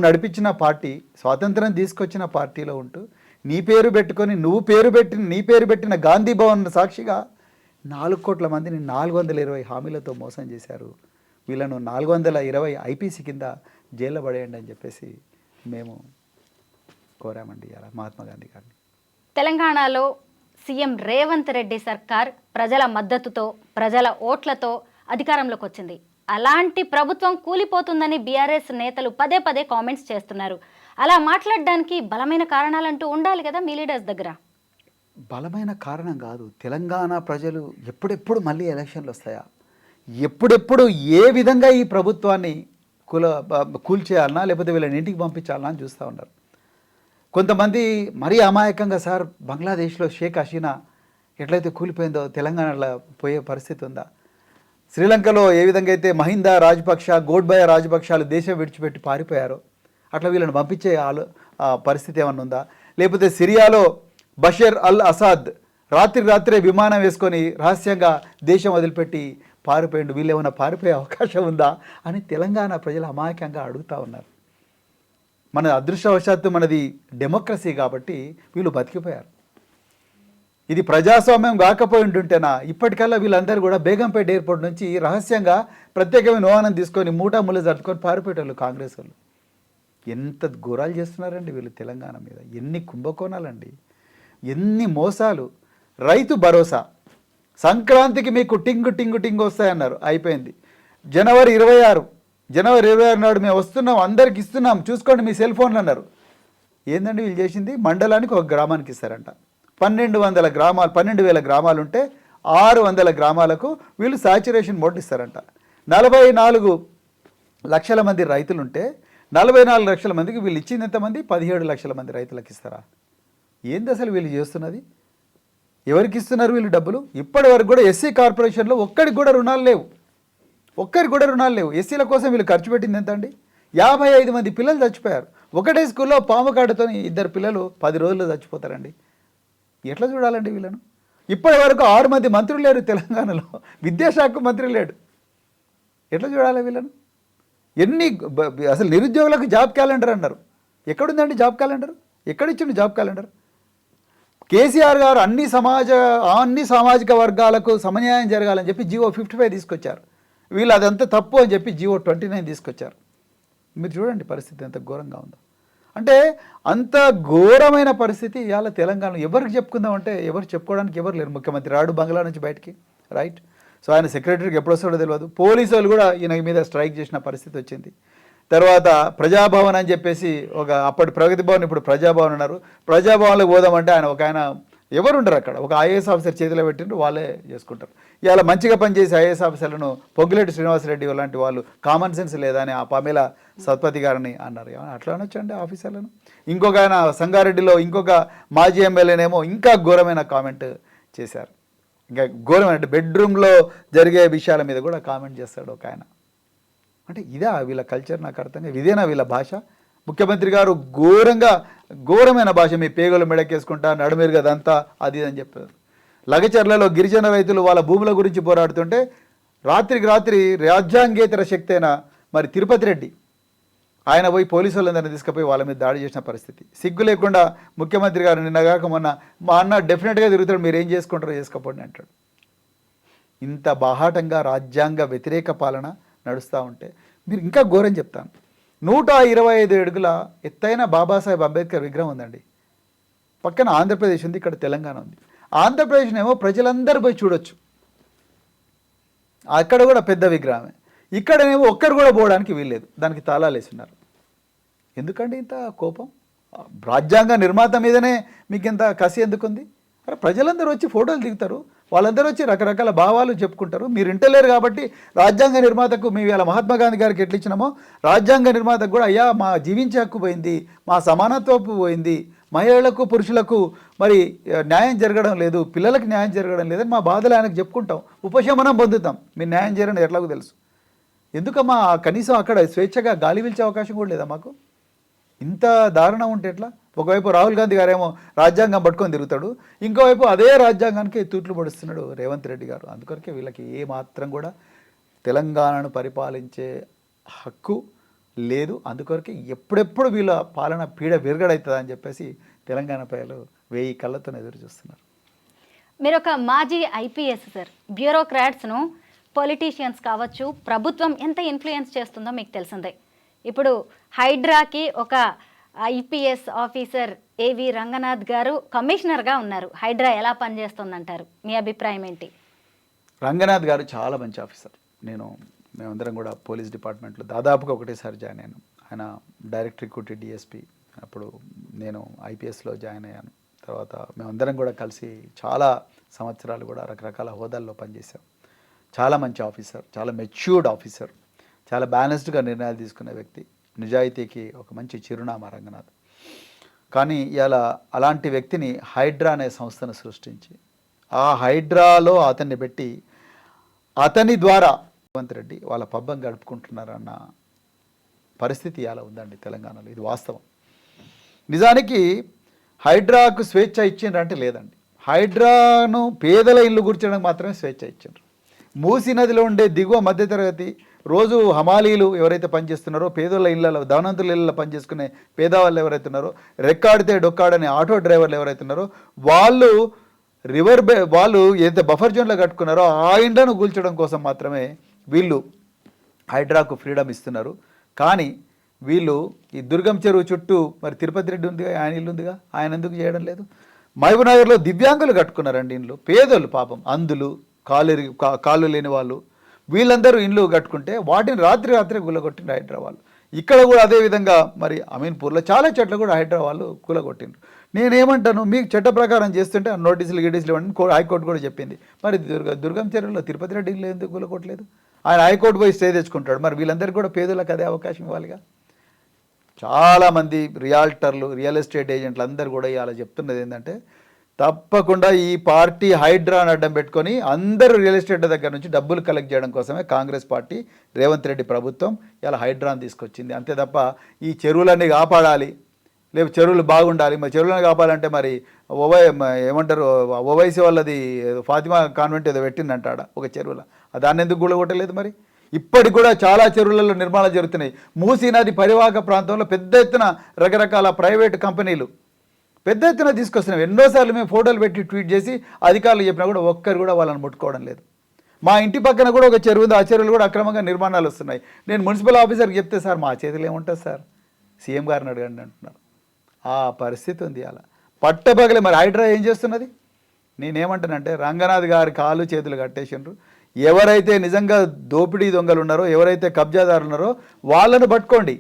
నడిపించిన పార్టీ, స్వాతంత్రం తీసుకొచ్చిన పార్టీలో ఉంటూ నీ పేరు పెట్టుకొని నీ పేరు పెట్టిన గాంధీ భవన్ సాక్షిగా 4 కోట్ల మందిని 420 హామీలతో మోసం చేశారు. వీళ్ళను 420 ఐపీసీ కింద జైల్లో పడేయండి అని చెప్పేసి మేము కోరామండి అలా మహాత్మా గాంధీ గారిని. తెలంగాణలో సీఎం రేవంత్ రెడ్డి సర్కార్ ప్రజల మద్దతుతో, ప్రజల ఓట్లతో అధికారంలోకి వచ్చింది. అలాంటి ప్రభుత్వం కూలిపోతుందని బీఆర్ఎస్ నేతలు పదే పదే కామెంట్స్ చేస్తున్నారు. అలా మాట్లాడడానికి బలమైన కారణాలంటూ ఉండాలి కదా మీ లీడర్స్ దగ్గర. బలమైన కారణం కాదు, తెలంగాణ ప్రజలు ఎప్పుడెప్పుడు మళ్ళీ ఎలక్షన్లు వస్తాయా, ఎప్పుడెప్పుడు ఏ విధంగా ఈ ప్రభుత్వాన్ని కూల్చేయాలన్నా లేకపోతే వీళ్ళని ఇంటికి పంపించాలన్నా అని చూస్తూ ఉన్నారు. కొంతమంది మరీ అమాయకంగా, సార్ బంగ్లాదేశ్లో షేక్ హసీనా ఎట్లయితే కూలిపోయిందో తెలంగాణలో పోయే పరిస్థితి ఉందా, శ్రీలంకలో ఏ విధంగా అయితే మహిందా రాజపక్ష, గోడ్బయ రాజపక్షాలు దేశం విడిచిపెట్టి పారిపోయారో అట్లా వీళ్ళని పంపించే పరిస్థితి ఏమన్నా ఉందా, లేకపోతే సిరియాలో బషర్ అల్ అసాద్ రాత్రే విమానం వేసుకొని రహస్యంగా దేశం వదిలిపెట్టి పారిపోయిండు, వీళ్ళు ఏమైనా పారిపోయే అవకాశం ఉందా అని తెలంగాణ ప్రజలు అమాయకంగా అడుగుతూ ఉన్నారు. మన అదృష్టవశాత్తు మనది డెమోక్రసీ కాబట్టి వీళ్ళు బతికిపోయారు. ఇది ప్రజాస్వామ్యం కాకపోయి ఉంటుంటేనా ఇప్పటికల్లా వీళ్ళందరూ కూడా బేగంపేట ఎయిర్పోర్ట్ నుంచి రహస్యంగా ప్రత్యేకమైన విమానం తీసుకొని మూటాముళ్ళు జరుపుకొని పారిపోయేటోళ్ళు కాంగ్రెస్ వాళ్ళు. ఎంత ఘోరాలు చేస్తున్నారండి వీళ్ళు తెలంగాణ మీద, ఎన్ని కుంభకోణాలండి, ఎన్ని మోసాలు. రైతు భరోసా సంక్రాంతికి మీకు టింగు వస్తాయన్నారు, అయిపోయింది. జనవరి 26 నాడు మేము వస్తున్నాం, అందరికి ఇస్తున్నాం, చూసుకోండి మీ సెల్ ఫోన్లు అన్నారు. ఏందండి వీళ్ళు చేసింది, మండలానికి ఒక గ్రామానికి ఇస్తారంట. 12,000 గ్రామాలు ఉంటే 600 గ్రామాలకు వీళ్ళు సాచురేషన్ మోడ్ ఇస్తారంట. 44 లక్షల మంది రైతులుంటే 44 లక్షల మందికి వీళ్ళు ఇచ్చింది ఎంతమంది, 17 లక్షల మంది రైతులకు ఇస్తారా? ఏంది అసలు వీళ్ళు చేస్తున్నది, ఎవరికి ఇస్తున్నారు వీళ్ళు డబ్బులు? ఇప్పటి వరకు కూడా ఎస్సీ కార్పొరేషన్లో ఒక్కడికి కూడా రుణాలు లేవు. ఎస్సీల కోసం వీళ్ళు ఖర్చు పెట్టింది ఎంత అండి, 55 మంది పిల్లలు చచ్చిపోయారు. ఒకటే స్కూల్లో పాము కాటుతో 2 పిల్లలు 10 రోజుల్లో చచ్చిపోతారండి. ఎట్లా చూడాలండి వీళ్ళను? ఇప్పటి వరకు 6 మంది మంత్రులు లేరు తెలంగాణలో, విద్యాశాఖ మంత్రి లేడు. ఎట్లా చూడాలి వీళ్ళను? అసలు నిరుద్యోగులకు జాబ్ క్యాలెండర్ అన్నారు, ఎక్కడుందండి జాబ్ క్యాలెండర్? ఎక్కడిచ్చిండు జాబ్ క్యాలెండర్? కేసీఆర్ గారు అన్ని సామాజిక వర్గాలకు సమన్యాయం జరగాలని చెప్పి జీవో 55 తీసుకొచ్చారు. వీళ్ళు అదంతా తప్పు అని చెప్పి జీవో 29 తీసుకొచ్చారు. మీరు చూడండి పరిస్థితి ఎంత ఘోరంగా ఉందో. అంటే అంత ఘోరమైన పరిస్థితి ఇవాళ తెలంగాణ. ఎవరికి చెప్పుకుందామంటే ఎవరు చెప్పుకోవడానికి ఎవరు లేరు. ముఖ్యమంత్రి రాడు బంగ్లా నుంచి బయటికి, రైట్. సో ఆయన సెక్రటరీకి ఎప్పుడు వస్తాడో తెలియదు. పోలీసు వాళ్ళు కూడా ఈయన మీద స్ట్రైక్ చేసిన పరిస్థితి వచ్చింది. తర్వాత ప్రజాభవన్ అని చెప్పేసి ఒక అప్పటి ప్రగతి భవన్ ఇప్పుడు ప్రజాభవన్ అన్నారు. ప్రజాభవన్లో పోదామంటే ఆయన ఎవరు ఉండరు అక్కడ, ఒక ఐఏఎస్ ఆఫీసర్ చేతిలో పెట్టిండ్రు, వాళ్ళే చేసుకుంటారు. ఇలా మంచిగా పనిచేసే ఐఏఎస్ ఆఫీసర్లను పొంగులేటి శ్రీనివాసరెడ్డి లాంటి వాళ్ళు కామన్ సెన్స్ లేదా అని ఆ పమేల సత్పతి గారిని అన్నారు. అట్లా అనొచ్చండి ఆఫీసర్లను. ఇంకొక ఆయన సంగారెడ్డిలో ఇంకొక మాజీ ఎమ్మెల్యేనేమో ఇంకా ఘోరమైన కామెంట్ చేశారు. ఇంకా ఘోరమైన అంటే బెడ్రూమ్లో జరిగే విషయాల మీద కూడా కామెంట్ చేస్తాడు ఒక ఆయన. అంటే ఇదా వీళ్ళ కల్చర్? నాకు అర్థంగా ఇదేనా వీళ్ళ భాష? ముఖ్యమంత్రి గారు ఘోరమైన భాష, మీ పేగులు మెడకేసుకుంటా నడుమేరు కదంతా అది అని చెప్పారు. లగచర్లలో గిరిజన రైతులు వాళ్ళ భూముల గురించి పోరాడుతుంటే రాత్రికి రాత్రి రాజ్యాంగేతర శక్తి అయిన మరి తిరుపతి రెడ్డి ఆయన పోయి పోలీసు వాళ్ళందరినీ తీసుకుపోయి వాళ్ళ మీద దాడి చేసిన పరిస్థితి. సిగ్గు లేకుండా ముఖ్యమంత్రి గారు నిన్నగాక మొన్న మా అన్న డెఫినెట్గా తిరుగుతాడు, మీరు ఏం చేసుకుంటారో చేసుకోపోండి అంటాడు. ఇంత బాహాటంగా రాజ్యాంగ వ్యతిరేక పాలన నడుస్తూ ఉంటే మీరు ఇంకా ఘోరం చెప్తాను. 125 అడుగుల ఎత్తైన బాబాసాహెబ్ అంబేద్కర్ విగ్రహం ఉందండి. పక్కన ఆంధ్రప్రదేశ్ ఉంది, ఇక్కడ తెలంగాణ ఉంది. ఆంధ్రప్రదేశ్నేమో ప్రజలందరూ పోయి చూడొచ్చు, అక్కడ కూడా పెద్ద విగ్రహమే. ఇక్కడనేమో ఒక్కరు కూడా పోవడానికి వీల్లేదు, దానికి తాళాలు వేస్తున్నారు. ఎందుకండి ఇంత కోపం? రాజ్యాంగ నిర్మాత మీదనే మీకు ఇంత కసి ఎందుకుంది? అరే ప్రజలందరూ వచ్చి ఫోటోలు దిగుతారు, వాళ్ళందరూ వచ్చి రకరకాల భావాలు చెప్పుకుంటారు. మీరు ఇంటలేరు కాబట్టి రాజ్యాంగ నిర్మాతకు మేము ఇలా మహాత్మా గాంధీ గారికి ఎట్లా ఇచ్చినామో రాజ్యాంగ నిర్మాతకు కూడా అయ్యా మా జీవించే హక్కు పోయింది, మా సమానత్వపు పోయింది, మహిళలకు పురుషులకు మరి న్యాయం జరగడం లేదు, పిల్లలకు న్యాయం జరగడం లేదని మా బాధలు ఆయనకు చెప్పుకుంటాం, ఉపశమనం పొందుతాం. మీరు న్యాయం చేయరని ఎట్లాగో తెలుసు. ఎందుకమ్మా కనీసం అక్కడ స్వేచ్ఛగా గాలి పీల్చే అవకాశం కూడా లేదా మాకు? ఇంత దారుణం ఉంటే ఎట్లా? ఒకవైపు రాహుల్ గాంధీ గారేమో రాజ్యాంగం పట్టుకొని తిరుగుతాడు, ఇంకోవైపు అదే రాజ్యాంగానికి తూట్లు పొడుస్తున్నాడు రేవంత్ రెడ్డి గారు. అందుకొరకే వీళ్ళకి ఏ మాత్రం కూడా తెలంగాణను పరిపాలించే హక్కు లేదు. అందుకొరకే ఎప్పుడెప్పుడు వీళ్ళ పాలన పీడ విరగడవుతుందని చెప్పేసి తెలంగాణ ప్రజలు 1000 కళ్ళతో ఎదురు చూస్తున్నారు. మీరు ఒక మాజీ ఐపీఎస్ సార్, బ్యూరోక్రాట్స్ను పొలిటీషియన్స్ కావచ్చు, ప్రభుత్వం ఎంత ఇన్ఫ్లుయెన్స్ చేస్తుందో మీకు తెలిసిందే. ఇప్పుడు హైడ్రాకి ఒక ఐపీఎస్ ఆఫీసర్ ఏవి రంగనాథ్ గారు కమిషనర్గా ఉన్నారు. హైడ్రా ఎలా పనిచేస్తుందంటారు? మీ అభిప్రాయం ఏంటి? రంగనాథ్ గారు చాలా మంచి ఆఫీసర్. మేమందరం కూడా పోలీస్ డిపార్ట్మెంట్లో దాదాపుగా ఒకటేసారి జాయిన్ అయ్యాను. ఆయన డైరెక్ట్ రిక్రూటెడ్ డిఎస్పీ, అప్పుడు నేను ఐపీఎస్లో జాయిన్ అయ్యాను. తర్వాత మేమందరం కూడా కలిసి చాలా సంవత్సరాలు కూడా రకరకాల హోదాల్లో పనిచేశాం. చాలా మంచి ఆఫీసర్, చాలా మెచ్యూర్డ్ ఆఫీసర్, చాలా బ్యాలెన్స్డ్గా నిర్ణయాలు తీసుకునే వ్యక్తి, నిజాయితీకి ఒక మంచి చిరునామా రంగనాథ్. కానీ ఇలా అలాంటి వ్యక్తిని హైడ్రా అనే సంస్థను సృష్టించి ఆ హైడ్రాలో అతన్ని పెట్టి అతని ద్వారా రేవంత్ రెడ్డి వాళ్ళ పబ్బం గడుపుకుంటున్నారన్న పరిస్థితి ఇలా ఉందండి తెలంగాణలో. ఇది వాస్తవం. నిజానికి హైడ్రాకు స్వేచ్ఛ ఇచ్చిండ్రంటే లేదండి. హైడ్రాను పేదల ఇల్లు కూర్చోడానికి మాత్రమే స్వేచ్ఛ ఇచ్చిండ్రు. మూసీ నదిలో ఉండే దిగువ మధ్యతరగతి రోజు హమాలీలు ఎవరైతే పనిచేస్తున్నారో, పేదోళ్ళ ఇళ్ళలో ధనవంతుల ఇళ్ళలో పనిచేసుకునే పేదవాళ్ళు ఎవరైతే ఉన్నారో, రెక్కాడితే డొక్కాడని ఆటో డ్రైవర్లు ఎవరైతే ఉన్నారో వాళ్ళు వాళ్ళు ఏదైతే బఫర్ జోన్లో కట్టుకున్నారో ఆ ఇండ్లను కూల్చడం కోసం మాత్రమే వీళ్ళు హైడ్రాకు ఫ్రీడమ్ ఇస్తున్నారు. కానీ వీళ్ళు ఈ దుర్గం చెరువు చుట్టూ మరి తిరుపతి రెడ్డి ఉందిగా, ఆయన ఇల్లు ఉందిగా, ఆయన ఎందుకు చేయడం లేదు? మహబూబ్నగర్లో దివ్యాంగులు కట్టుకున్నారండి ఇండ్లు, పేదోళ్ళు పాపం, అందులు కాళ్ళు లేని వాళ్ళు, వీళ్ళందరూ ఇండ్లు కట్టుకుంటే వాటిని రాత్రి కూలగొట్టిండ్రు హైడ్రా వాళ్ళు. ఇక్కడ కూడా అదేవిధంగా మరి అమీన్పూర్లో చాలా చెట్లు కూడా హైడ్రా వాళ్ళు కూలగొట్టిండ్రు. నేనేమంటాను, మీకు చట్ట ప్రకారం చేస్తుంటే నోటీసులు ఇవ్వండి హైకోర్టు కూడా చెప్పింది. మరి దుర్గం చెరువులో తిరుపతి రెడ్డి ఇల్లు ఎందుకు కూలగొట్టలేదు? ఆయన హైకోర్టు పోయి స్టే తెచ్చుకుంటాడు. మరి వీళ్ళందరికీ కూడా పేదలకు అదే అవకాశం ఇవ్వాలిగా. చాలామంది రియాల్టర్లు, రియల్ ఎస్టేట్ ఏజెంట్లు అందరూ కూడా ఇలా చెప్తున్నది ఏంటంటే తప్పకుండా ఈ పార్టీ హైడ్రాను అడ్డం పెట్టుకొని అందరూ రియల్ ఎస్టేట్ దగ్గర నుంచి డబ్బులు కలెక్ట్ చేయడం కోసమే కాంగ్రెస్ పార్టీ, రేవంత్ రెడ్డి ప్రభుత్వం ఇలా హైడ్రాను తీసుకొచ్చింది. అంతే తప్ప ఈ చెరువులన్నీ కాపాడాలి, లేకపోతే చెరువులు బాగుండాలి. మరి చెరువులను కాపాడాలంటే మరి ఏమంటారు ఓవైసీ వాళ్ళది ఫాతిమా కాన్వెంట్ ఏదో పెట్టిందంటాడ ఒక చెరువుల, దాన్ని ఎందుకు గుళ్ళగొట్టలేదు? మరి ఇప్పటికి కూడా చాలా చెరువులలో నిర్మాణాలు జరుగుతున్నాయి. మూసీ నది పరివాహక ప్రాంతంలో పెద్ద ఎత్తున రకరకాల ప్రైవేటు కంపెనీలు పెద్ద ఎత్తున తీసుకొస్తున్నాం. ఎన్నోసార్లు మేము ఫోటోలు పెట్టి ట్వీట్ చేసి అధికారులు చెప్పినా కూడా ఒక్కరు కూడా వాళ్ళని ముట్టుకోవడం లేదు. మా ఇంటి పక్కన కూడా ఒక చెరువు ఉంది, ఆ చెరువులు కూడా అక్రమంగా నిర్మాణాలు వస్తున్నాయి. నేను మున్సిపల్ ఆఫీసర్కి చెప్తే సార్ మా చేతులు ఏముంటుంది సార్, సీఎం గారిని అడగండి అంటున్నారు. ఆ పరిస్థితి ఉంది. అలా పట్టపగలే మరి హైడ్రా ఏం చేస్తున్నది? నేనేమంటానంటే రంగనాథ్ గారి కాళ్ళు చేతులు కట్టేసిండ్రు. ఎవరైతే నిజంగా దోపిడీ దొంగలు ఉన్నారో, ఎవరైతే కబ్జాదారులు ఉన్నారో వాళ్ళను పట్టుకోండి.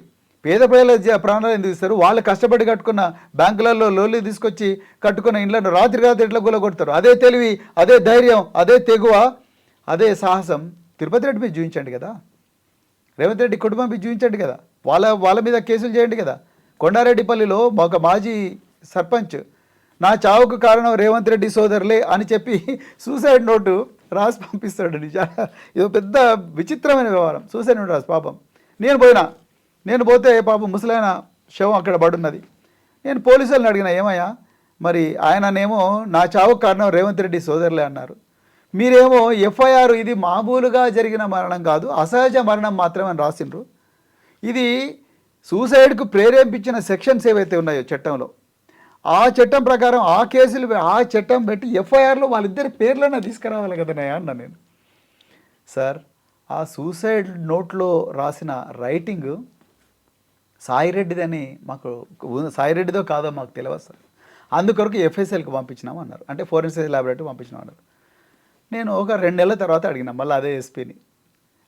పేద ప్రజల ప్రాణాలు ఎందుకు ఇస్తారు? వాళ్ళు కష్టపడి కట్టుకున్న బ్యాంకులలో లోన్లు తీసుకొచ్చి కట్టుకున్న ఇండ్లను రాత్రి ఎట్లా గులగొడతారు? అదే తెలివి, అదే ధైర్యం, అదే తెగువ, అదే సాహసం తిరుపతి రెడ్డి మీద చూపించండి కదా, రేవంత్ రెడ్డి కుటుంబం మీద చూపించండి కదా, వాళ్ళ మీద కేసులు చేయండి కదా. కొండారెడ్డిపల్లిలో ఒక మాజీ సర్పంచ్ నా చావుకు కారణం రేవంత్ రెడ్డి సోదరులే అని చెప్పి సూసైడ్ నోటు రాసి పంపిస్తాడు. నిజంగా ఇది పెద్ద విచిత్రమైన వ్యవహారం. సూసైడ్ నోటు రాసి పాపం. నేను పోతే పాపం ముసలైన శవం అక్కడ పడున్నది. నేను పోలీసులను అడిగిన, ఏమయ్యా మరి ఆయననేమో నా చావుకు కారణం రేవంత్ రెడ్డి సోదరులే అన్నారు, మీరేమో ఎఫ్ఐఆర్ ఇది మామూలుగా జరిగిన మరణం కాదు, అసహజ మరణం మాత్రమే అని రాసిండ్రు. ఇది సూసైడ్కు ప్రేరేపించిన సెక్షన్స్ ఏవైతే ఉన్నాయో చట్టంలో, ఆ చట్టం ప్రకారం ఆ కేసులు ఆ చట్టం పెట్టి ఎఫ్ఐఆర్లో వాళ్ళిద్దరి పేర్లన్నా తీసుకురావాలి కదనయ్యా అన్నా నేను. సార్, ఆ సూసైడ్ నోట్లో రాసిన రైటింగ్ సాయిరెడ్డిదని మాకు, సాయిరెడ్డిదో కాదో మాకు తెలియదు సార్. అందుకొరకు ఎఫ్ఎస్ఎల్కి పంపించినాము అన్నారు, అంటే ఫోరెన్సిక్ ల్యాబొరేటరీ పంపించినాం అన్నారు. నేను ఒక 2 నెలల తర్వాత అడిగినా మళ్ళీ అదే ఎస్పీని,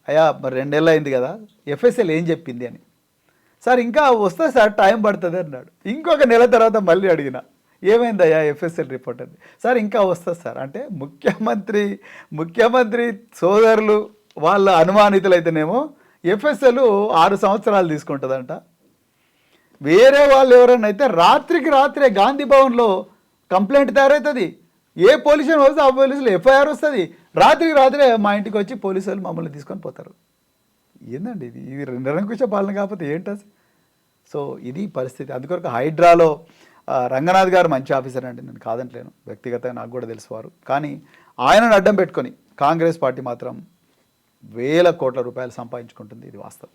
అయ్యా మరి 2 నెలలు అయింది కదా, ఎఫ్ఎస్ఎల్ ఏం చెప్పింది అని. సార్ ఇంకా వస్తుంది సార్, టైం పడుతుంది అన్నాడు. ఇంకొక నెల తర్వాత మళ్ళీ అడిగిన, ఏమైందయ్యా ఎఫ్ఎస్ఎల్ రిపోర్ట్ అంది. సార్ ఇంకా వస్తుంది సార్. అంటే ముఖ్యమంత్రి సోదరులు వాళ్ళ అనుమానితులైతేనేమో ఎఫ్ఎస్ఎల్ 6 సంవత్సరాలు తీసుకుంటుందంట. వేరే వాళ్ళు ఎవరైనా అయితే రాత్రికి రాత్రే గాంధీ భవన్లో కంప్లైంట్ తయారవుతుంది, ఏ పోలీసు వస్తే ఆ పోలీసులు ఎఫ్ఐఆర్ వస్తుంది, రాత్రికి రాత్రే మా ఇంటికి వచ్చి పోలీసులు మమ్మల్ని తీసుకొని పోతారు. ఏందండి ఇది నిరంకుశ పాలన కాకపోతే ఏంటి? సో ఇది పరిస్థితి. అందుకొరకు హైడ్రాలో రంగనాథ్ గారు మంచి ఆఫీసర్ అండి, నేను కాదంటలేను, వ్యక్తిగతంగా నాకు కూడా తెలుసువారు. కానీ ఆయనను అడ్డం పెట్టుకొని కాంగ్రెస్ పార్టీ మాత్రం వేల కోట్ల రూపాయలు సంపాదించుకుంటుంది, ఇది వాస్తవం.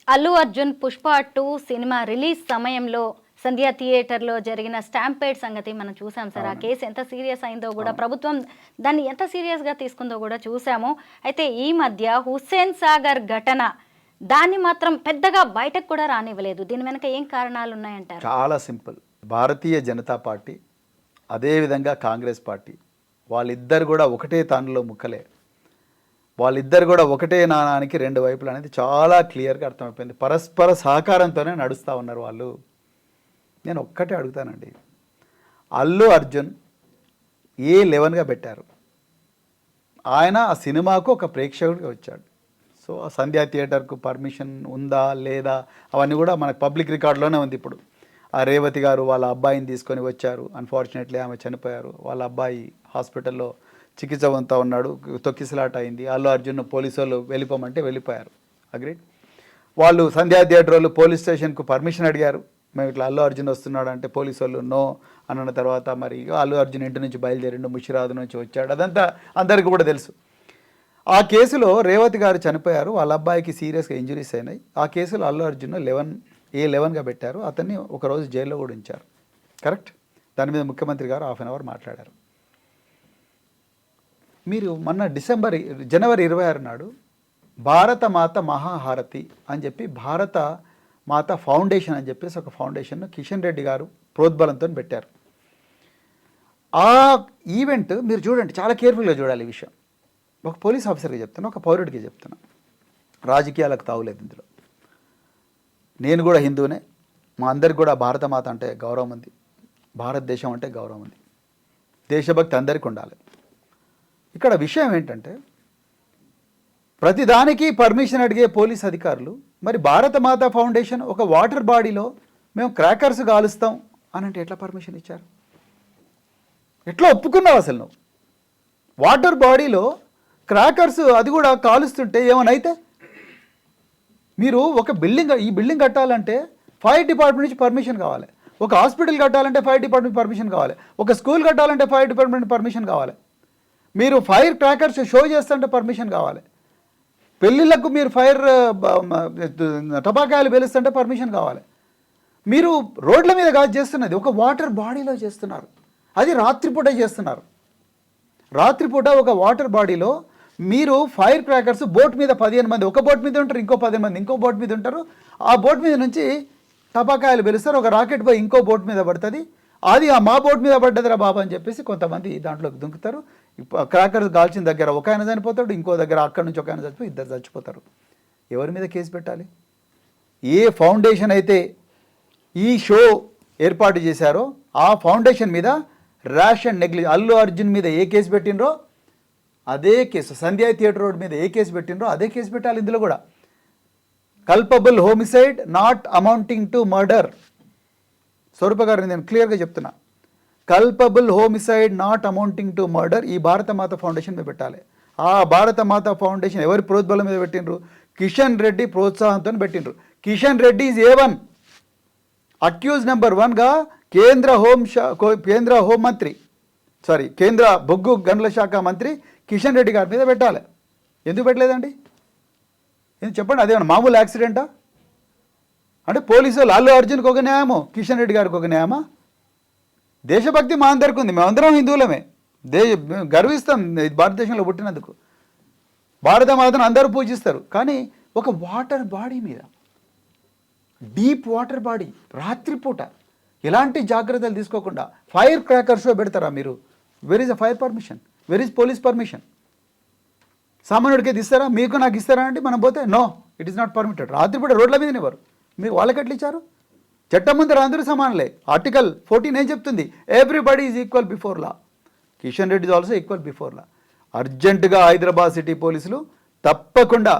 అల్లు అర్జున్ పుష్ప 2 సినిమా రిలీజ్ సమయంలో సంధ్య థియేటర్లో జరిగిన స్టాంపేడ్ సంగతి మనం చూసాం సార్. ఆ కేసు ఎంత సీరియస్ అయిందో కూడా, ప్రభుత్వం దాన్ని ఎంత సీరియస్గా తీసుకుందో కూడా చూసాము. అయితే ఈ మధ్య హుస్సేన్ సాగర్ ఘటన, దాన్ని మాత్రం పెద్దగా బయటకు కూడా రానివ్వలేదు. దీని వెనక ఏం కారణాలు ఉన్నాయంటారు? చాలా సింపుల్. భారతీయ జనతా పార్టీ అదేవిధంగా కాంగ్రెస్ పార్టీ వాళ్ళిద్దరు కూడా ఒకటే తానులో ముక్కలే, వాళ్ళిద్దరు కూడా ఒకటే నాణానికి 2 వైపులు అనేది చాలా క్లియర్గా అర్థమైపోయింది. పరస్పర సహకారంతోనే నడుస్తూ ఉన్నారు వాళ్ళు. నేను ఒక్కటే అడుగుతానండి, అల్లు అర్జున్ A11గా పెట్టారు, ఆయన ఆ సినిమాకు ఒక ప్రేక్షకుడిగా వచ్చాడు. సో ఆ సంధ్యా థియేటర్కు పర్మిషన్ ఉందా లేదా అవన్నీ కూడా మనకు పబ్లిక్ రికార్డులోనే ఉంది. ఇప్పుడు ఆ రేవతి గారు వాళ్ళ అబ్బాయిని తీసుకొని వచ్చారు, అన్ఫార్చునేట్లీ ఆమె చనిపోయారు, వాళ్ళ అబ్బాయి హాస్పిటల్లో చికిత్స పొందుతూ ఉన్నాడు, తొక్కిసలాట అయింది, అల్లు అర్జున్ పోలీసు వాళ్ళు వెళ్ళిపోమంటే వెళ్ళిపోయారు. అగ్రీడ్. వాళ్ళు సంధ్యా థియేటర్ వాళ్ళు పోలీస్ స్టేషన్కు పర్మిషన్ అడిగారు, మేము ఇట్లా అల్లు అర్జున్ వస్తున్నాడు అంటే పోలీసు వాళ్ళు నో అన్న తర్వాత మరి అల్లు అర్జున్ ఇంటి నుంచి బయలుదేరిండు, ముషిరాదు నుంచి వచ్చాడు, అదంతా అందరికీ కూడా తెలుసు. ఆ కేసులో రేవతి గారు చనిపోయారు, వాళ్ళ అబ్బాయికి సీరియస్గా ఇంజరీస్ అయినాయి. ఆ కేసులో అల్లు అర్జున్ A11గా పెట్టారు, అతన్ని ఒకరోజు జైల్లో కూడా ఉంచారు. కరెక్ట్. దాని మీద ముఖ్యమంత్రి గారు ½ అవర్ మాట్లాడారు. మీరు మొన్న జనవరి 26 నాడు భారత మాత మహాహారతి అని చెప్పి భారత మాత ఫౌండేషన్ అని చెప్పేసి ఒక ఫౌండేషన్ కిషన్ రెడ్డి గారు ప్రోద్బలంతో పెట్టారు. ఆ ఈవెంట్ మీరు చూడండి, చాలా కేర్ఫుల్గా చూడాలి ఈ విషయం. ఒక పోలీస్ ఆఫీసర్కి చెప్తున్నా, ఒక పౌరుడికి చెప్తున్నా, రాజకీయాలకు తావులేదు ఇందులో. నేను కూడా హిందువునే, మా అందరికి కూడా భారతమాత అంటే గౌరవం ఉంది, భారతదేశం అంటే గౌరవం ఉంది, దేశభక్తి అందరికీ ఉండాలి. ఇక్కడ విషయం ఏంటంటే ప్రతిదానికి పర్మిషన్ అడిగే పోలీస్ అధికారులు మరి భారత మాతా ఫౌండేషన్ ఒక వాటర్ బాడీలో మేము క్రాకర్స్ కాలుస్తాం అని అంటే ఎట్లా పర్మిషన్ ఇచ్చారు? ఎట్లా ఒప్పుకున్నావు అసలు నువ్వు? వాటర్ బాడీలో క్రాకర్స్ అది కూడా కాలుస్తుంటే ఏమనైతే? మీరు ఒక ఈ బిల్డింగ్ కట్టాలంటే ఫైర్ డిపార్ట్మెంట్ నుంచి పర్మిషన్ కావాలి, ఒక హాస్పిటల్ కట్టాలంటే ఫైర్ డిపార్ట్మెంట్ పర్మిషన్ కావాలి, ఒక స్కూల్ కట్టాలంటే ఫైర్ డిపార్ట్మెంట్ పర్మిషన్ కావాలి, మీరు ఫైర్ క్రాకర్స్ షో చేస్తుంటే పర్మిషన్ కావాలి, పెళ్ళిళ్ళకు మీరు ఫైర్ టపాకాయలు పేలుస్తుంటే పర్మిషన్ కావాలి. మీరు రోడ్ల మీద కాదు చేస్తున్నది, ఒక వాటర్ బాడీలో చేస్తున్నారు, అది రాత్రిపూట చేస్తున్నారు. రాత్రిపూట ఒక వాటర్ బాడీలో మీరు ఫైర్ క్రాకర్స్ బోట్ మీద 15 మంది, ఒక బోట్ మీద ఉంటారు, ఇంకో 15 మంది ఇంకో బోట్ మీద ఉంటారు, ఆ బోట్ మీద నుంచి టపాకాయలు పేలుస్తారు, ఒక రాకెట్ పోయి ఇంకో బోట్ మీద పడుతుంది, అది మా బోట్ మీద పడ్డదిరా బాబా అని చెప్పేసి కొంతమంది దాంట్లోకి దుంకుతారు. క్రాకర్స్ కాల్చిన దగ్గర ఒక ఆయన చనిపోతాడు, ఇంకో దగ్గర అక్కడి నుంచి ఒక ఆయన చచ్చిపోయి ఇద్దరు చచ్చిపోతారు. ఎవరి మీద కేసు పెట్టాలి? ఏ ఫౌండేషన్ అయితే ఈ షో ఏర్పాటు చేశారో ఆ ఫౌండేషన్ మీద ర్యాష్ అండ్ అల్లు అర్జున్ మీద ఏ కేసు పెట్టినరో అదే కేసు, సంధ్యా థియేటర్ రోడ్ మీద ఏ కేసు పెట్టినరో అదే కేసు పెట్టాలి. ఇందులో కూడా culpable homicide not amounting to murder. Swaroopa garu నేను క్లియర్గా చెప్తున్నా, culpable homicide not amounting to murder ఈ భారత మాత ఫౌండేషన్ మీద పెట్టాలి. ఆ భారత మాత ఫౌండేషన్ ఎవరి ప్రోద్బలం మీద పెట్టినరు? కిషన్ రెడ్డి ప్రోత్సాహంతో పెట్టినరు. Kishan Reddy is A1, accused number 1గా కేంద్ర హోంమంత్రి కేంద్ర బొగ్గు గనుల శాఖ మంత్రి కిషన్ రెడ్డి గారి మీద పెట్టాలి. ఎందుకు పెట్టలేదండి? ఎందుకు చెప్పండి? అదేమన్నా మామూలు యాక్సిడెంటా? అంటే పోలీసులు అల్లు అర్జున్కి ఒక న్యాయమో కిషన్ రెడ్డి గారికి ఒక న్యాయమా? దేశభక్తి మా అందరికీ ఉంది, మేమందరం హిందువులమే, గర్విస్తాం భారతదేశంలో పుట్టినందుకు. భారత మాతను అందరూ పూజిస్తారు. కానీ ఒక వాటర్ బాడీ మీద, డీప్ వాటర్ బాడీ, రాత్రిపూట ఎలాంటి జాగ్రత్తలు తీసుకోకుండా ఫైర్ క్రాకర్ షో పెడతారా మీరు? Where is a fire permission? Where is police permission? సామాన్యుడికి ఇస్తారా? మీకు నాకు ఇస్తారా అంటే మనం పోతే no, it is not permitted. రాత్రిపూట రోడ్ల మీద ఇవ్వరు. మీకు వాళ్ళకి ఎట్లా ఇచ్చారు? చట్టం ముందర అందరూ సమానలే. ఆర్టికల్ 14 ఏం చెప్తుంది? Everybody is equal before law. Kishan Reddy is also equal before law. అర్జెంటుగా హైదరాబాద్ సిటీ పోలీసులు తప్పకుండా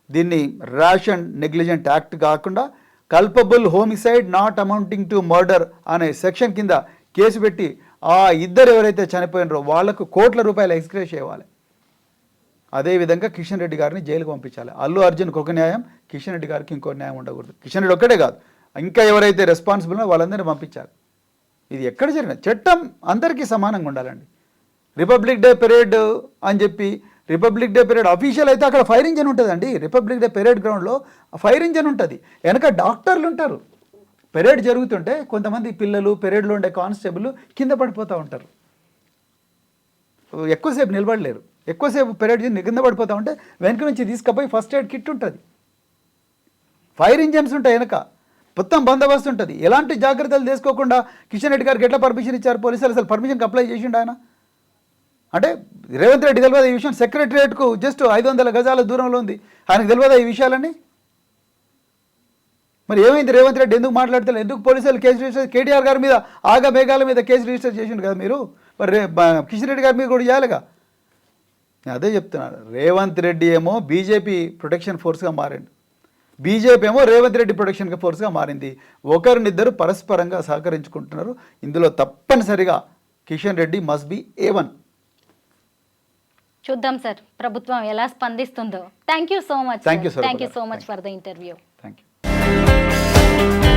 దీన్ని ర్యాష్ అండ్ నెగ్లిజెంట్ యాక్ట్ కాకుండా culpable homicide not amounting to murder అనే సెక్షన్ కింద కేసు పెట్టి ఆ ఇద్దరు ఎవరైతే చనిపోయినారో వాళ్లకు కోట్ల రూపాయల ఎక్స్గ్రేస్ చేయాలి. అదేవిధంగా కిషన్ రెడ్డి గారిని జైలుకు పంపించాలి. అల్లు అర్జున్కి ఒక న్యాయం, కిషన్ రెడ్డి గారికి ఇంకో న్యాయం ఉండకూడదు. కిషన్ రెడ్డి ఒక్కడే కాదు, ఇంకా ఎవరైతే రెస్పాన్సిబుల్ వాళ్ళందరినీ పంపించాలి. ఇది ఎక్కడ జరిగిన చట్టం అందరికీ సమానంగా ఉండాలండి. రిపబ్లిక్ డే పెరేడ్ అని చెప్పి రిపబ్లిక్ డే పెరేడ్ అఫీషియల్ అయితే అక్కడ ఫైర్ ఇంజన్ ఉంటుందండి. రిపబ్లిక్ డే పెరేడ్ గ్రౌండ్లో ఫైర్ ఇంజన్ ఉంటుంది, వెనక డాక్టర్లు ఉంటారు. పెరేడ్ జరుగుతుంటే కొంతమంది పిల్లలు, పెరేడ్లో ఉండే కానిస్టేబుల్ కింద పడిపోతూ ఉంటారు, ఎక్కువసేపు నిలబడలేరు. ఎక్కువసేపు పెరేడ్ కింద పడిపోతూ ఉంటే వెనక నుంచి తీసుకుపోయి ఫస్ట్ ఎయిడ్ కిట్ ఉంటుంది, ఫైర్ ఇంజన్స్ ఉంటాయి, వెనక మొత్తం బందోబస్తు ఉంటుంది. ఎలాంటి జాగ్రత్తలు తీసుకోకుండా కిషన్ రెడ్డి గారికి ఎట్లా పర్మిషన్ ఇచ్చారు పోలీసులు? అసలు పర్మిషన్కి అప్లై చేసిండు ఆయన? అంటే రేవంత్ రెడ్డి తెలియదా ఈ విషయం? సెక్రటరియట్కు జస్ట్ 500 గజాల దూరంలో ఉంది, ఆయనకు తెలియదా ఈ విషయాలన్నీ? మరి ఏమైంది? రేవంత్ రెడ్డి ఎందుకు మాట్లాడతారు? ఎందుకు పోలీసులు కేసు రిజిస్టర్? కేటీఆర్ గారి మీద ఆగా మేఘాల మీద కేసు రిజిస్టర్ చేసిండు కదా మీరు, మరి కిషన్ రెడ్డి గారి మీద కూడా చేయాలిగా. నేను అదే చెప్తున్నాను, రేవంత్ రెడ్డి ఏమో బీజేపీ ప్రొటెక్షన్ ఫోర్స్గా మారిండు, బీజేపీ ఏమో రేవంత్ రెడ్డి ప్రొటెక్షన్ ఫోర్స్గా మారింది. ఒకరినిద్దరు పరస్పరంగా సహకరించుకుంటున్నారు. ఇందులో తప్పనిసరిగా Kishan Reddy must be A1. చూద్దాం సార్ ప్రభుత్వం ఎలా స్పందిస్తుందో. Thank you so much. Thank you so much for the interview. Thank you.